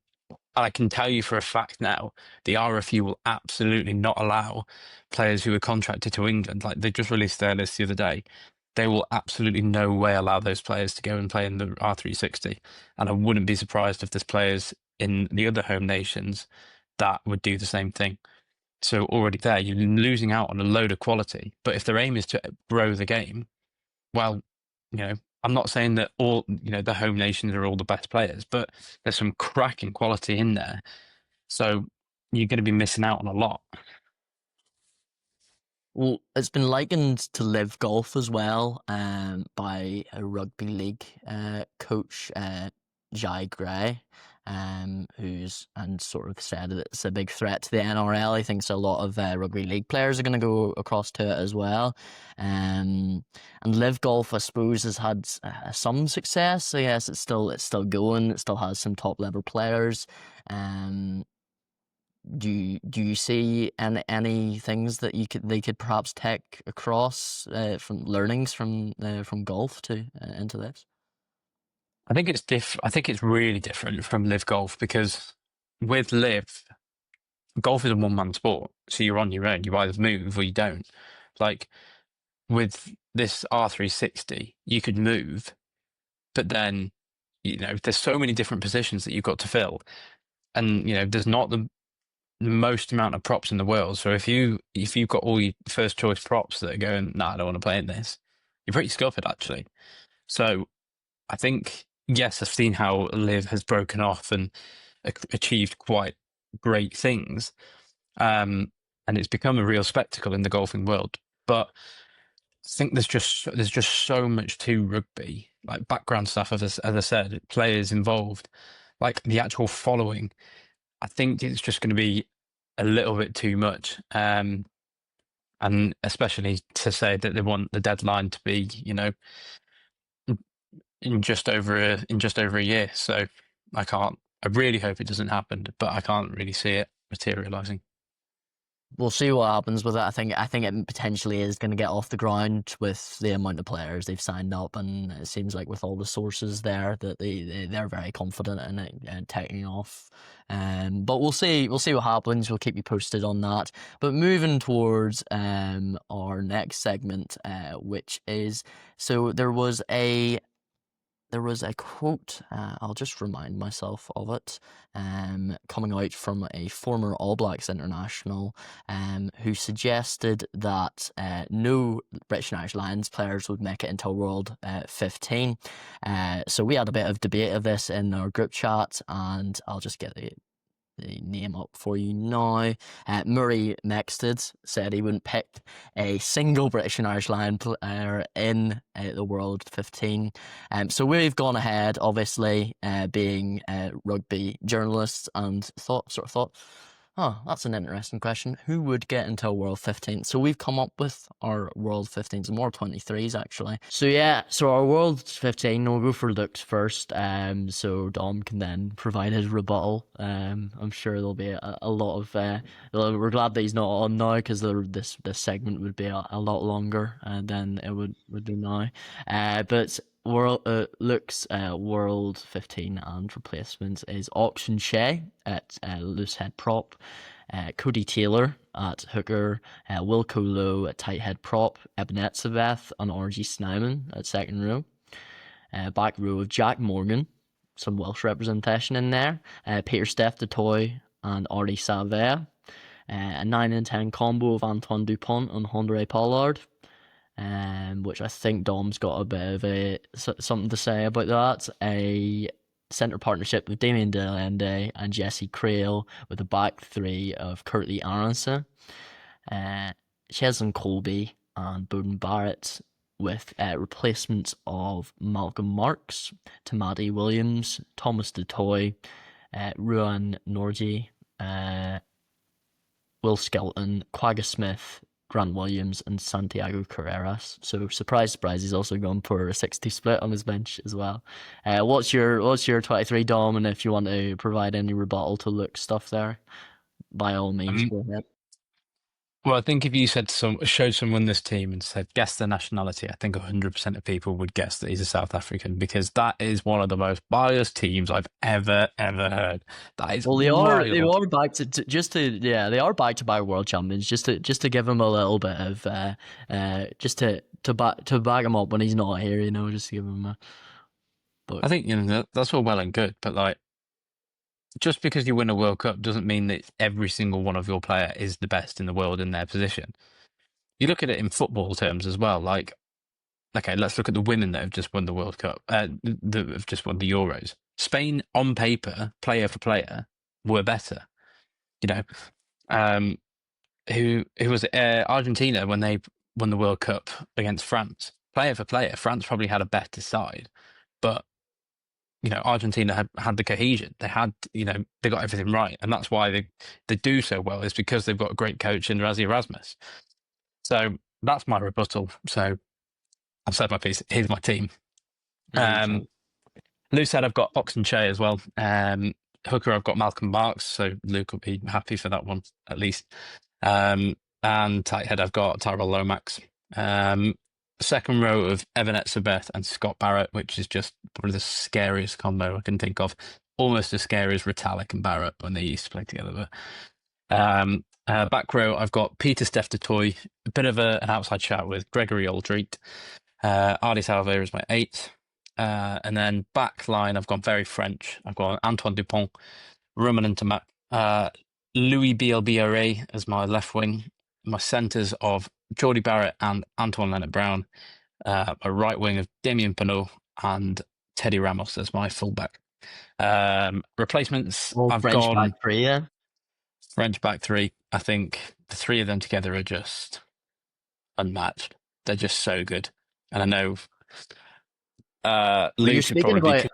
I can tell you for a fact now, the RFU will absolutely not allow players who are contracted to England. Like, they just released their list the other day. They will absolutely no way allow those players to go and play in the R360. And I wouldn't be surprised if there's players in the other home nations that would do the same thing. So already there, you're losing out on a load of quality. But if their aim is to grow the game, well, I'm not saying that all, the home nations are all the best players, but there's some cracking quality in there. So you're going to be missing out on a lot. Well, it's been likened to live golf as well, by a rugby league coach, Jai Gray, who's and sort of said that it's a big threat to the NRL. He thinks a lot of rugby league players are going to go across to it as well. And live golf, I suppose, has had some success. So yes, it's still going. It still has some top level players. Do you see any things that they could perhaps take across from learnings from golf to into this? I think it's I think it's really different from live golf, because with live, golf is a one-man sport. So you're on your own. You either move or you don't. Like, with this R360, you could move, but then, there's so many different positions that you've got to fill. And, there's not the most amount of props in the world. So if you've got all your first choice props that are going, nah, I don't want to play in this, you're pretty scuppered, actually. So I think, yes, I've seen how Liv has broken off and achieved quite great things. And it's become a real spectacle in the golfing world. But I think there's just so much to rugby, like background stuff, as I said, players involved, like the actual following. I think it's just going to be a little bit too much, and especially to say that they want the deadline to be, in just over a year. So I really hope it doesn't happen, but I can't really see it materializing. We'll see what happens with it. I think it potentially is going to get off the ground with the amount of players they've signed up, and it seems like with all the sources there that they're very confident in it and taking off. But we'll see what happens. We'll keep you posted on that. But moving towards our next segment, which is, so there was a quote, I'll just remind myself of it, coming out from a former All Blacks international, who suggested that no British and Irish Lions players would make it into World 15. So we had a bit of debate of this in our group chat, and I'll just get the name up for you now. Murray Mexted said he wouldn't pick a single British and Irish Lion player in the World 15. So we've gone ahead, obviously, being rugby journalists, and thought, Oh, that's an interesting question. Who would get into a World 15? So we've come up with our World 15s and World 23s actually. So yeah, so our World 15, we'll go for Luke's first. So Dom can then provide his rebuttal. I'm sure there'll be a lot of. We're glad that he's not on now because this segment would be a lot longer than it would be now. But Luke's World 15 and replacements is Auction Shea at loose head prop, Cody Taylor at hooker, Wilco Lowe at tight head prop, Ebenezabeth and RG Snyman at second row. Back row of Jack Morgan, some Welsh representation in there, Peter Steph Toy and Artie Savea. A 9 and 10 combo of Antoine Dupont and Andre Pollard. Which I think Dom's got a bit of something to say about that. A centre partnership with Damien Delende and Jesse Creel with a back three of Curtly Aronson, Cheslin Colby and Bowden Barrett with replacements of Malcolm Marks, Tamati Williams, Thomas DeToy, Ruan Norgie, Will Skelton, Quagga Smith, Grant Williams and Santiago Carreras. So surprise, he's also gone for a 60 split on his bench as well. What's your 23 Dom? And if you want to provide any rebuttal to Luke's stuff there, by all means, go ahead. Well, I think if you showed someone this team and said, guess the nationality, I think 100% of people would guess that he's a South African, because that is one of the most biased teams I've ever heard. That is they are back they are back to back world champions, just to give him a little bit of just to back him up when he's not here, just to give him a. But I think that's all well and good, but like, just because you win a World Cup doesn't mean that every single one of your player is the best in the world in their position. You look at it in football terms as well. Like, okay, let's look at the women that have just won the World Cup, that have just won the Euros. Spain, on paper, player for player, were better. Who was it? Argentina, when they won the World Cup against France, player for player, France probably had a better side, but Argentina had the cohesion. They had, they got everything right. And that's why they do so well, is because they've got a great coach in Rassie Erasmus. So that's my rebuttal. So I've said my piece. Here's my team. Lou said I've got Oxen Che as well. Hooker, I've got Malcolm Marks. So Luke will be happy for that one, at least. And tight head, I've got Tyrell Lomax. Second row of Evan Etzebeth and Scott Barrett, which is just probably the scariest combo I can think of. Almost as scary as Ritalik and Barrett when they used to play together. Back row, I've got Peter Steph Toy, a bit of an outside shout with Gregory Aldreet. Ardi Salve is my 8. And then back line, I've gone very French. I've got Antoine Dupont, Roman Intimat, Louis BLBRA as my left wing. My centres of Geordie Barrett and Antoine Leonard-Brown, a right wing of Damien Pinot and Teddy Ramos as my fullback. Replacements, I've French gone back three, yeah. French back three. I think the three of them together are just unmatched. They're just so good, and I know. You're speaking about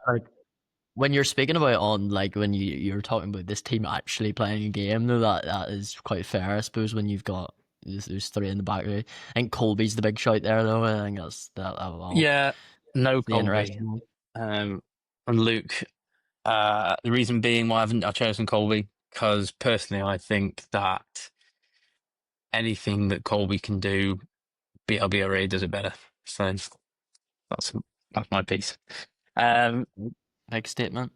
when you're speaking about when you're talking about this team actually playing a game, though, that is quite fair, I suppose, when you've got there's three in the back. I think Colby's the big shout there, though. I think that's that. Yeah, no Colby. And Luke. The reason being why I've chosen Colby, because personally I think that anything that Colby can do, BLBRA does it better. So that's my piece. Big statement.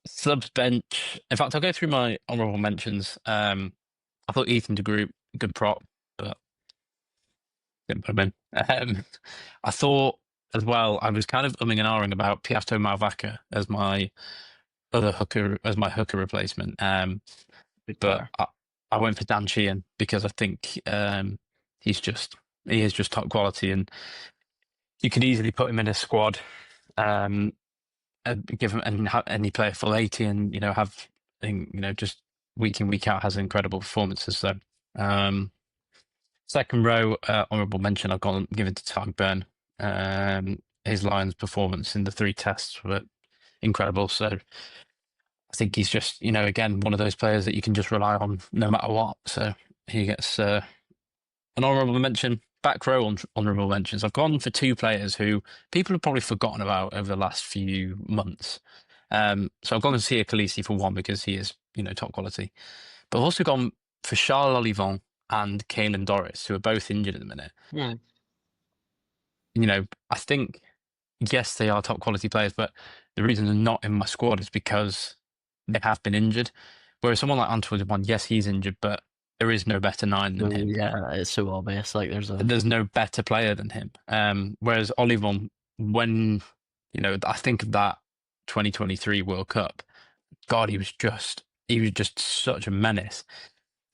Subs bench. In fact, I'll go through my honourable mentions. I thought Ethan de Groot, good prop, but didn't put him in. I thought as well, I was kind of umming and ahhing about Piasto Malvaca as my other hooker, as my hooker replacement. But I went for Dan Sheehan because I think he is just top quality, and you could easily put him in a squad. Give him and he play a full 80 and have just week in week out has incredible performances. So second row, honourable mention, I've given to Tag Burn. His Lions performance in the 3 tests were incredible. So I think he's just, again, one of those players that you can just rely on no matter what. So he gets an honourable mention. Back row honourable mentions. I've gone for two players who people have probably forgotten about over the last few months. So I've gone to Sia Khaleesi for one because he is, top quality. But I've also gone for Charles Olivon and Caelan Doris, who are both injured at the minute. Yeah. I think, yes, they are top quality players, but the reason they're not in my squad is because they have been injured. Whereas someone like Antoine Dupont, yes, he's injured, but there is no better nine than him. Yeah, it's so obvious. Like There's no better player than him. Whereas Olivon, when I think of that 2023 World Cup, God, he was just such a menace.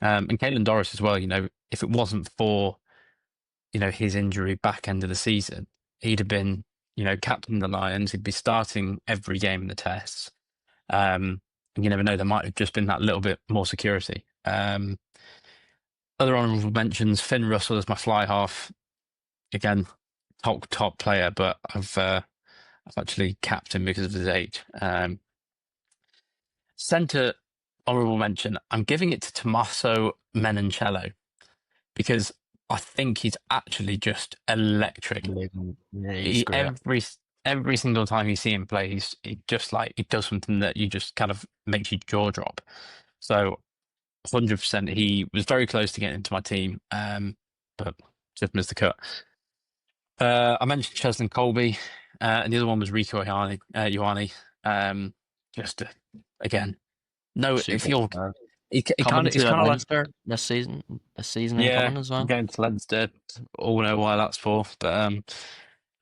And Caelan Doris as well. If it wasn't for his injury back end of the season, he'd have been captain of the Lions. He'd be starting every game in the tests. And you never know, there might have just been that little bit more security. Other honourable mentions: Finn Russell as my fly half. Again, top player, but I've actually capped him because of his age. Centre honourable mention: I'm giving it to Tommaso Menoncello because I think he's actually just electric. Yeah, he's great. Every single time you see him play, he does something that you just kind of makes your jaw drop. So 100%, he was very close to getting into my team, but just missed the cut. I mentioned Cheslin Colby, and the other one was Rico Ioane. Again, no, if you're he coming kind to of Leinster this season coming as well. going to Leinster. All know why that's for, but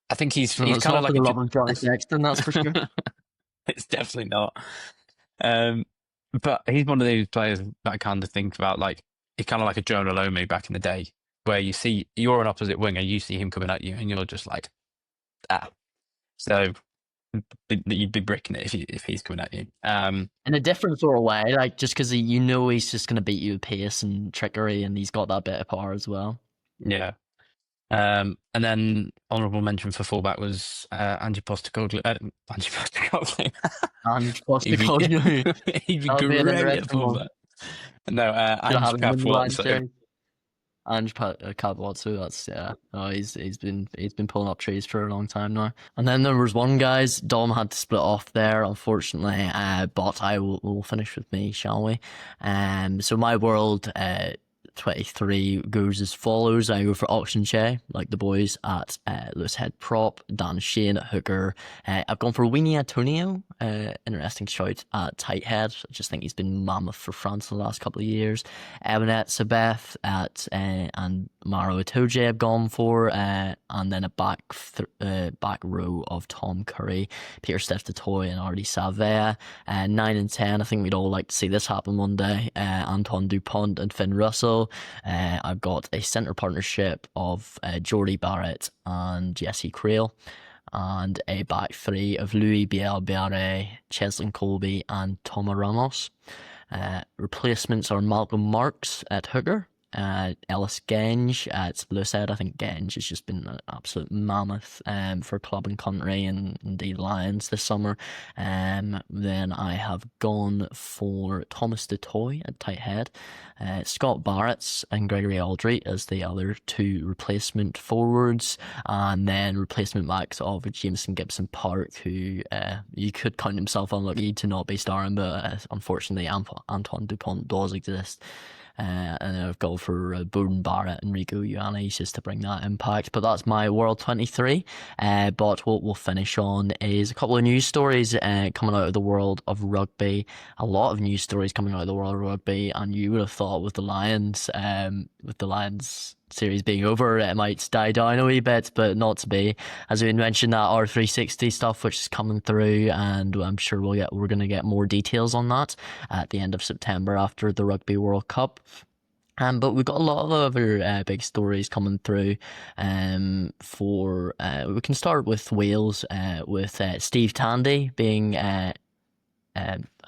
I think he's kind of like the love of Johnny Sexton, that's for sure. It's definitely not. But he's one of those players that I kind of think about, like he's kind of like a Jonah Lomi back in the day, where you're an opposite winger, you see him coming at you, and you're just like, ah. So you'd be bricking it if he's coming at you. In a different sort of way, like just because he's just going to beat you with pace and trickery, and he's got that bit of power as well. Yeah. And then honourable mention for fullback was Ange Postecoglou. Ange Postecoglou. Ange Postecoglou. He'd be great at fullback. No, Ange Capwatso. Ange Capwatso, that's he's been pulling up trees for a long time now. And then there was one, guys, Dom had to split off there, unfortunately, but we'll finish with me, shall we? So my world 23 goes as follows. I go for Auction Che, like the boys at loose head prop, Dan Shane at hooker. I've gone for Winnie Antonio, interesting shout at tight head. I just think he's been mammoth for France in the last couple of years. Eminet Sabeth at and Maro Itoje I've gone for, and then a back row of Tom Curry, Peter Steph Toy and Artie Savea. 9 and 10, I think we'd all like to see this happen one day. Antoine Dupont and Finn Russell. I've got a centre partnership of Jordy Barrett and Jesse Creel, and a back three of Louis Biel-Biarre, Cheslin Colby and Toma Ramos. Replacements are Malcolm Marks at hooker, Ellis Genge at loose head. I think Genge has just been an absolute mammoth for club and country and indeed Lions this summer. Then I have gone for Thomas DeToy at tight head, Scott Barrett's and Gregory Aldry as the other two replacement forwards, and then replacement backs of Jameson Gibson Park, who you could count himself unlucky to not be starring, but unfortunately Antoine Dupont does exist. And then I've gone for Bowden Barrett and Rico Ioane just to bring that impact. But that's my World 23. But what we'll finish on is a couple of news stories coming out of the world of rugby. A lot of news stories coming out of the world of rugby, and you would have thought with the Lions series being over, it might die down a wee bit, but not to be. As we mentioned, that R360 stuff which is coming through, and I'm sure we're going to get more details on that at the end of September after the Rugby World Cup. But we've got a lot of other big stories coming through. We can start with Wales, with Steve Tandy being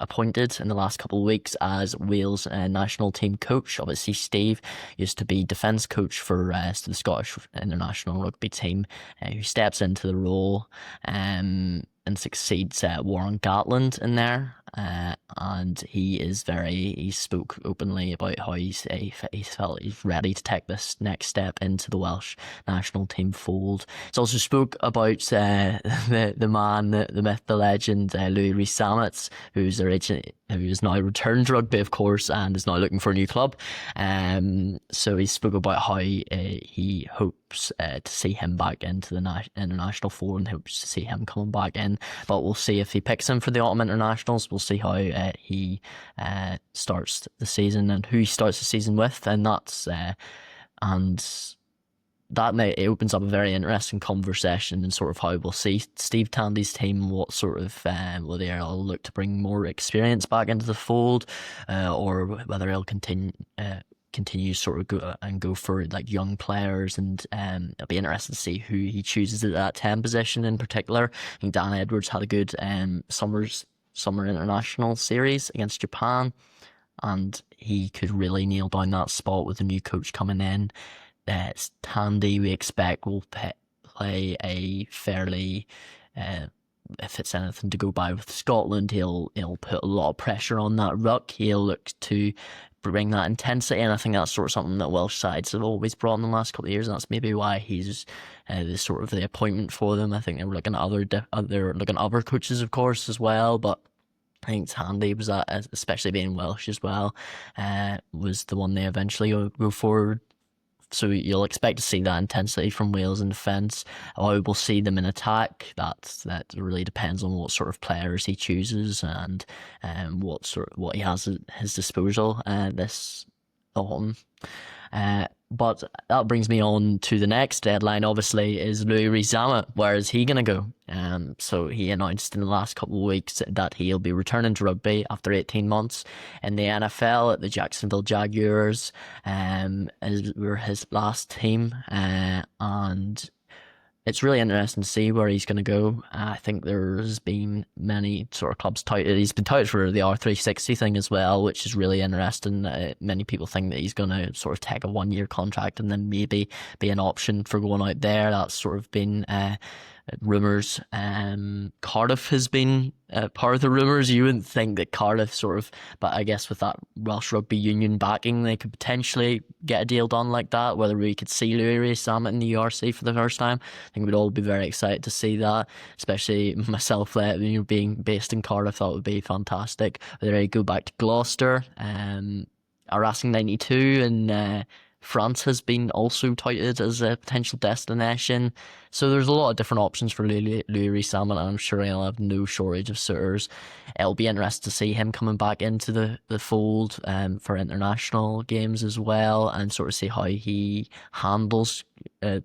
appointed in the last couple of weeks as Wales national team coach. Obviously, Steve used to be defence coach for the Scottish international rugby team, who steps into the role. and succeeds Warren Gatland in there. And he spoke openly about how he felt he's ready to take this next step into the Welsh national team fold. He's also spoke about the man, the myth, the legend, Louis Rees-Zammit, who is now returned to rugby, of course, and is now looking for a new club. So he spoke about how he hopes to see him back into the international fold and hopes to see him coming back in. But we'll see if he picks him for the autumn internationals. We'll see how he starts the season and who he starts the season with, and it opens up a very interesting conversation and sort of how we'll see Steve Tandy's team, what sort of whether he'll look to bring more experience back into the fold, or whether he'll continue sort of go for like young players, and it'll be interesting to see who he chooses at that 10 position in particular. I think Dan Edwards had a good summer international series against Japan, and he could really nail down that spot with a new coach coming in. Tandy, we expect, will play a fairly, if it's anything to go by with Scotland, he'll put a lot of pressure on that ruck. He'll look to bring that intensity, and I think that's sort of something that Welsh sides have always brought in the last couple of years, and that's maybe why he's the appointment for them. I think they were looking at other coaches, of course, as well, but I think Tandy was especially being Welsh as well, was the one they eventually go forward. So you'll expect to see that intensity from Wales in defence. How we'll see them in attack, that really depends on what sort of players he chooses and what he has at his disposal this autumn. But that brings me on to the next deadline, obviously, is Louis Rees-Zammit. Where is he going to go? So he announced in the last couple of weeks that he'll be returning to rugby after 18 months in the NFL at the Jacksonville Jaguars. We're his last team, and it's really interesting to see where he's going to go. I think there's been many sort of clubs touted. He's been touted for the R360 thing as well, which is really interesting. Many people think that he's going to sort of take a 1-year contract and then maybe be an option for going out there. That's sort of been rumours. Cardiff has been part of the rumours. You wouldn't think that Cardiff but I guess with that Welsh Rugby Union backing, they could potentially get a deal done like that, whether we could see Louis Rees-Zammit in the URC for the first time. I think we'd all be very excited to see that, especially myself, being based in Cardiff. That would be fantastic. Whether I go back to Gloucester, a Racing 92 and France has been also touted as a potential destination. So there's a lot of different options for Louis Rees-Zammit, and I'm sure he'll have no shortage of suitors. It'll be interesting to see him coming back into the fold for international games as well, and sort of see how he handles the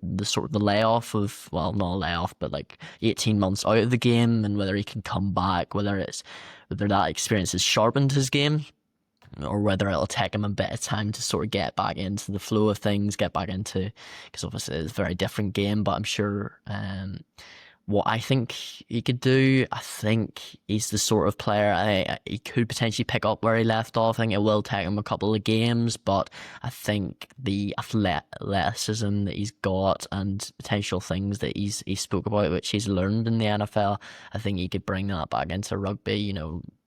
layoff of, well, not a layoff, but like 18 months out of the game, and whether he can come back, whether that experience has sharpened his game, or whether it'll take him a bit of time to sort of get back into the flow of things, because obviously it's a very different game. But I'm sure what I think he could do, I think he's the sort of player he could potentially pick up where he left off. I think it will take him a couple of games, but I think the athleticism that he's got and potential things that he spoke about, which he's learned in the NFL, I think he could bring that back into rugby,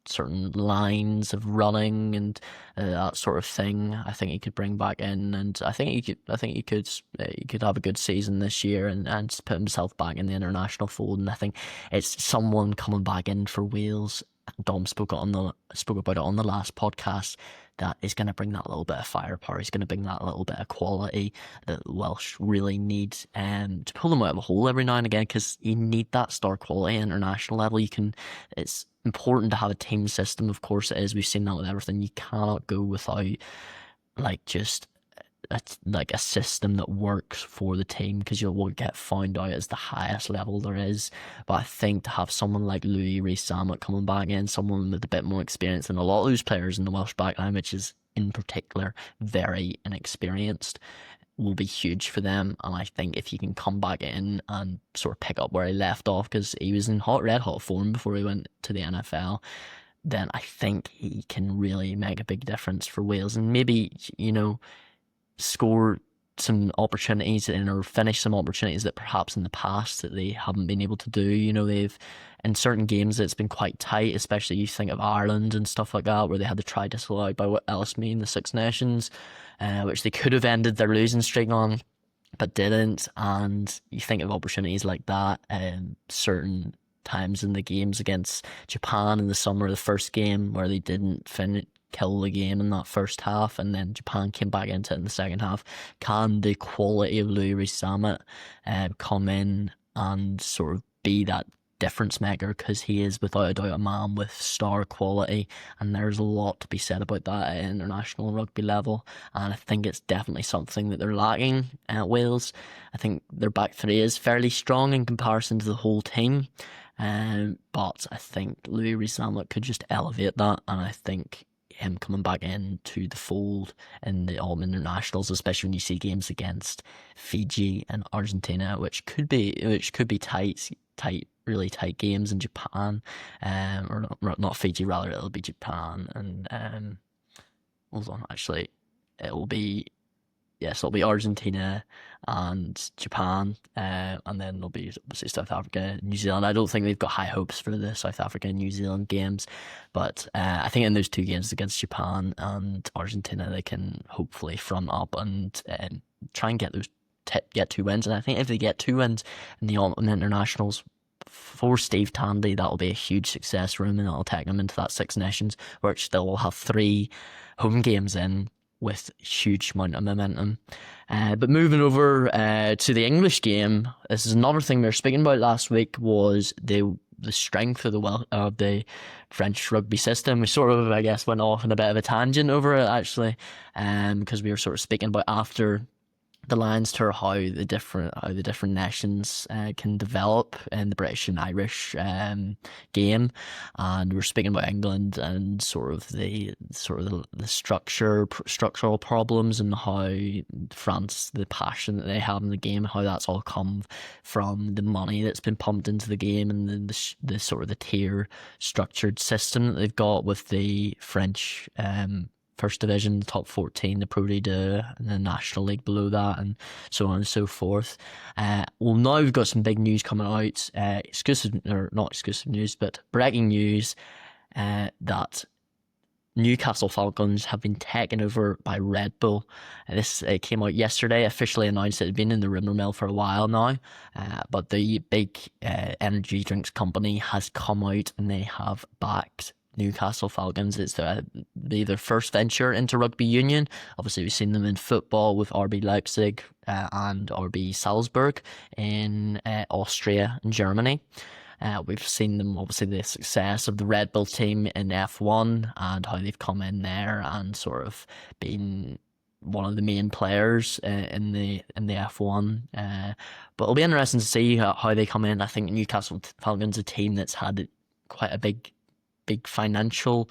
certain lines of running and that sort of thing. I think he could bring back in, and I think he could have a good season this year and put himself back in the international fold. And I think it's someone coming back in for Wales. Dom spoke about it on the last podcast, that is going to bring that little bit of firepower. He's going to bring that little bit of quality that Welsh really need to pull them out of a hole every now and again, because you need that star quality at international level. It's important to have a team system, of course it is. We've seen that with everything. You cannot go without just a system that works for the team, because you will get found out as the highest level there is. But I think to have someone like Louis Rees-Zammit coming back in, someone with a bit more experience than a lot of those players in the Welsh backline, which is in particular very inexperienced, will be huge for them. And I think if he can come back in and sort of pick up where he left off, because he was in red hot form before he went to the NFL, then I think he can really make a big difference for Wales, and maybe score some opportunities or finish some opportunities that perhaps in the past that they haven't been able to do. You know, they've in certain games it's been quite tight, especially you think of Ireland and stuff like that, where they had the try disallowed by what else mean the Six Nations, which they could have ended their losing streak on, but didn't. And you think of opportunities like that, certain times in the games against Japan in the summer, the first game where they didn't kill the game in that first half, and then Japan came back into it in the second half. Can the quality of Louis Rees-Zammit come in and sort of be that difference maker? Because he is without a doubt a man with star quality, and there's a lot to be said about that at international rugby level, and I think it's definitely something that they're lacking at Wales. I think their back three is fairly strong in comparison to the whole team, but I think Louis Rees-Zammit could just elevate that, and I think him coming back into the fold in the autumn internationals, especially when you see games against Fiji and Argentina, which could be tight, really tight games in Japan, or not Fiji, rather it'll be Japan and hold on, actually it'll be Argentina and Japan, and then there'll be obviously South Africa and New Zealand. I don't think they've got high hopes for the South Africa and New Zealand games, but I think in those two games against Japan and Argentina, they can hopefully front up and try and get 2 wins. And I think if they get 2 wins in the autumn internationals for Steve Tandy, that'll be a huge success for him, and that'll take him into that Six Nations, which they will have 3 home games in, with huge amount of momentum. But moving over to the English game, this is another thing we were speaking about last week, was the strength of the French rugby system. We sort of, I guess, went off on a bit of a tangent over it, actually, because we were sort of speaking about after the Lions tour how the different nations can develop in the British and Irish game, and we're speaking about England and the structural problems, and how France, the passion that they have in the game, how that's all come from the money that's been pumped into the game, and the sort of the tier structured system that they've got with the French First Division, the top 14, the Pro D2, and the National League below that, and so on and so forth. Well, now we've got some big news coming out, not exclusive news, but breaking news, that Newcastle Falcons have been taken over by Red Bull. This came out yesterday, officially announced. It had been in the rumour mill for a while now, but the big energy drinks company has come out and they have backed Newcastle Falcons. It's their first venture into rugby union. Obviously, we've seen them in football with RB Leipzig and RB Salzburg in Austria and Germany. We've seen them, obviously, the success of the Red Bull team in F1 and how they've come in there and sort of been one of the main players in the F1. But it'll be interesting to see how they come in. I think Newcastle Falcons, a team that's had quite a big financial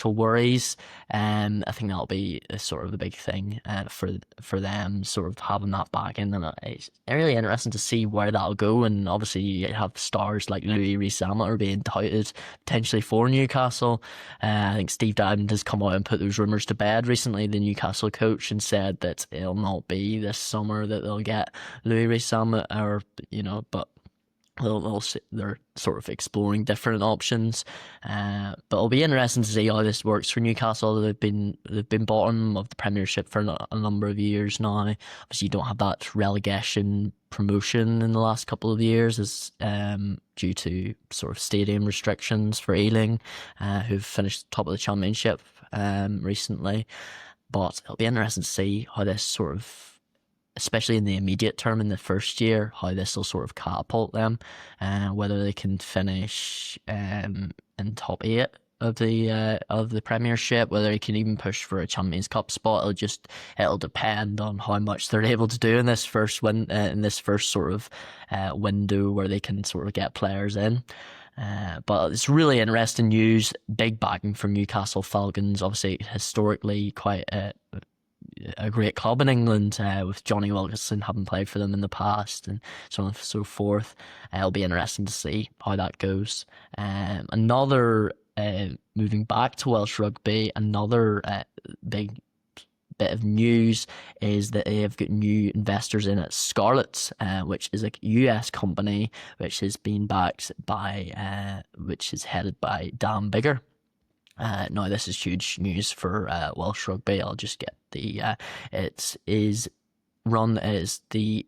worries. I think that'll be sort of the big thing for them, sort of having that back in, and it's really interesting to see where that'll go. And obviously you have stars like Louis Rees-Zammit are being touted potentially for Newcastle. I think Steve Diamond has come out and put those rumours to bed recently, the Newcastle coach, and said that it'll not be this summer that they'll get Louis Rees-Zammit, or but they're sort of exploring different options, but it'll be interesting to see how this works for Newcastle. They've been bottom of the Premiership for a number of years now. Obviously, you don't have that relegation promotion in the last couple of years, as due to sort of stadium restrictions for Ealing, who've finished top of the Championship recently. But it'll be interesting to see how this sort of, especially in the immediate term in the first year, how this will sort of catapult them, whether they can finish in top 8 of the Premiership, whether they can even push for a Champions Cup spot. It'll depend on how much they're able to do in this first sort of window where they can sort of get players in. But it's really interesting news. Big backing from Newcastle Falcons, obviously historically quite a great club in England, with Johnny Wilkinson having played for them in the past and so on and so forth. It'll be interesting to see how that goes. Moving back to Welsh rugby, another big bit of news is that they have got new investors in at Scarlett, which is a US company which has been backed by, which is headed by Dan Biggar. Now, this is huge news for Welsh Rugby. I'll just get it is run as the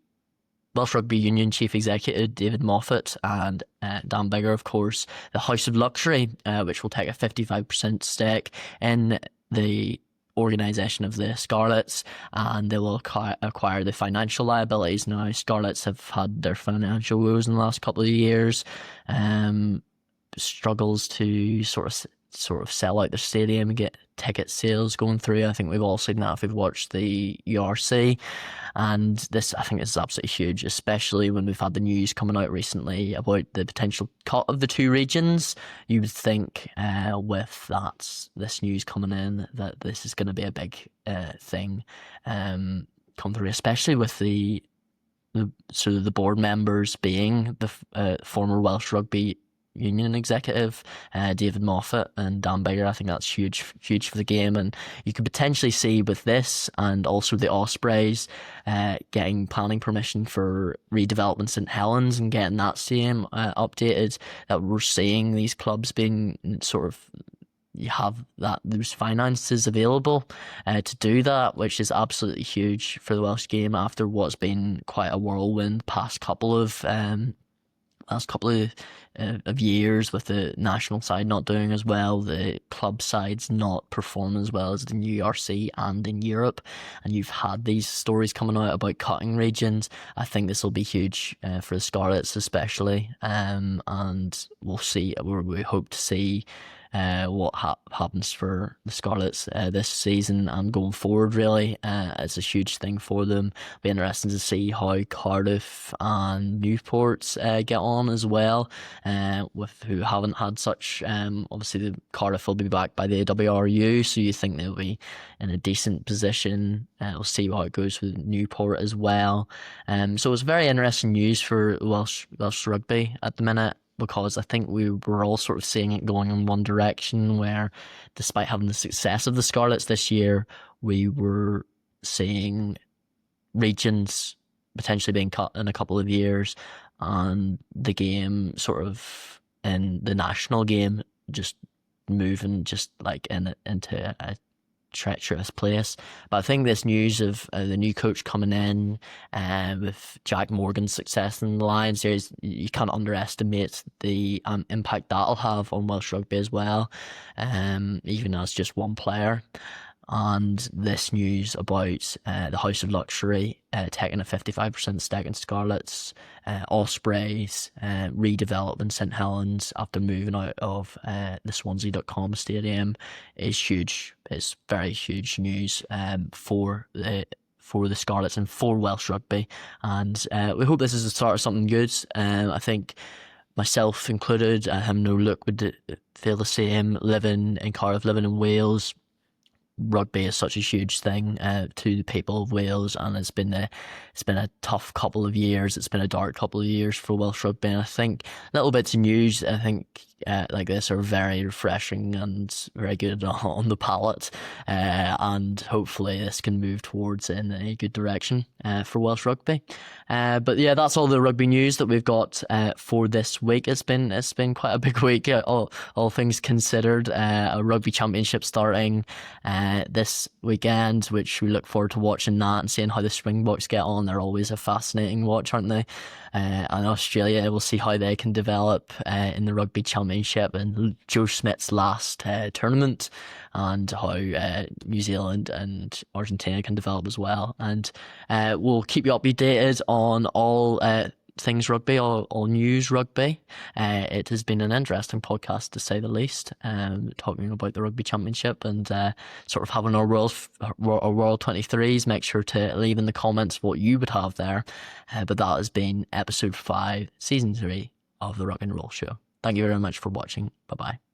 Welsh Rugby Union Chief Executive David Moffat and Dan Biggar, of course, the House of Luxury, which will take a 55% stake in the organisation of the Scarlets, and they will acquire the financial liabilities. Now, Scarlets have had their financial woes in the last couple of years, struggles to sort of sell out the stadium and get ticket sales going through. I think we've all seen that if we've watched the URC. And this, I think, is absolutely huge, especially when we've had the news coming out recently about the potential cut of the two regions. You would think with this news coming in that this is going to be a big thing come through, especially with the sort of the board members being the former Welsh Rugby Union executive, David Moffat and Dan Biggar. I think that's huge for the game, and you could potentially see with this and also the Ospreys getting planning permission for redevelopment St Helens and getting that stadium updated, that we're seeing these clubs being sort of, you have those finances available to do that, which is absolutely huge for the Welsh game after what's been quite a whirlwind past couple of years, with the national side not doing as well, the club sides not performing as well as the URC and in Europe, and you've had these stories coming out about cutting regions. I think this will be huge for the Scarlets especially, and we'll see. We hope to see what happens for the Scarlets this season and going forward. Really, it's a huge thing for them. Be interesting to see how Cardiff and Newport get on as well, with who haven't had such. Obviously, the Cardiff will be backed by the AWRU, so you think they'll be in a decent position. We'll see how it goes with Newport as well. So it's very interesting news for Welsh Rugby at the minute, because I think we were all sort of seeing it going in one direction, where despite having the success of the Scarlets this year, we were seeing regions potentially being cut in a couple of years, and the game sort of in the national game just moving just like into a treacherous place. But I think this news of the new coach coming in, with Jack Morgan's success in the Lions series, you can't underestimate the impact that'll have on Welsh Rugby as well, even as just one player. And this news about the House of Luxury taking a 55% stake in Scarlets, Ospreys redeveloping St Helens after moving out of the Swansea.com stadium is huge. It's very huge news for the Scarlets and for Welsh Rugby, and we hope this is the start of something good. I think myself included, no Luke would feel the same, living in Cardiff, living in Wales. Rugby is such a huge thing to the people of Wales, and it's been a tough couple of years. It's been a dark couple of years for Welsh Rugby, and I think little bits of news I think like this are very refreshing and very good on the palate, and hopefully this can move towards in a good direction for Welsh Rugby. But yeah, that's all the rugby news that we've got for this week. It's been quite a big week, all things considered. A rugby championship starting this weekend, which we look forward to watching that and seeing how the Springboks get on. They're always a fascinating watch, aren't they? And Australia, we'll see how they can develop in the rugby championship and Joe Schmidt's last tournament, and how New Zealand and Argentina can develop as well. And we'll keep you updated on all things rugby, all news rugby. It has been an interesting podcast, to say the least, talking about the rugby championship and sort of having our world 23s. Make sure to leave in the comments what you would have there. But that has been episode 5, season 3 of the Ruck and Roll Show. Thank you very much for watching. Bye bye.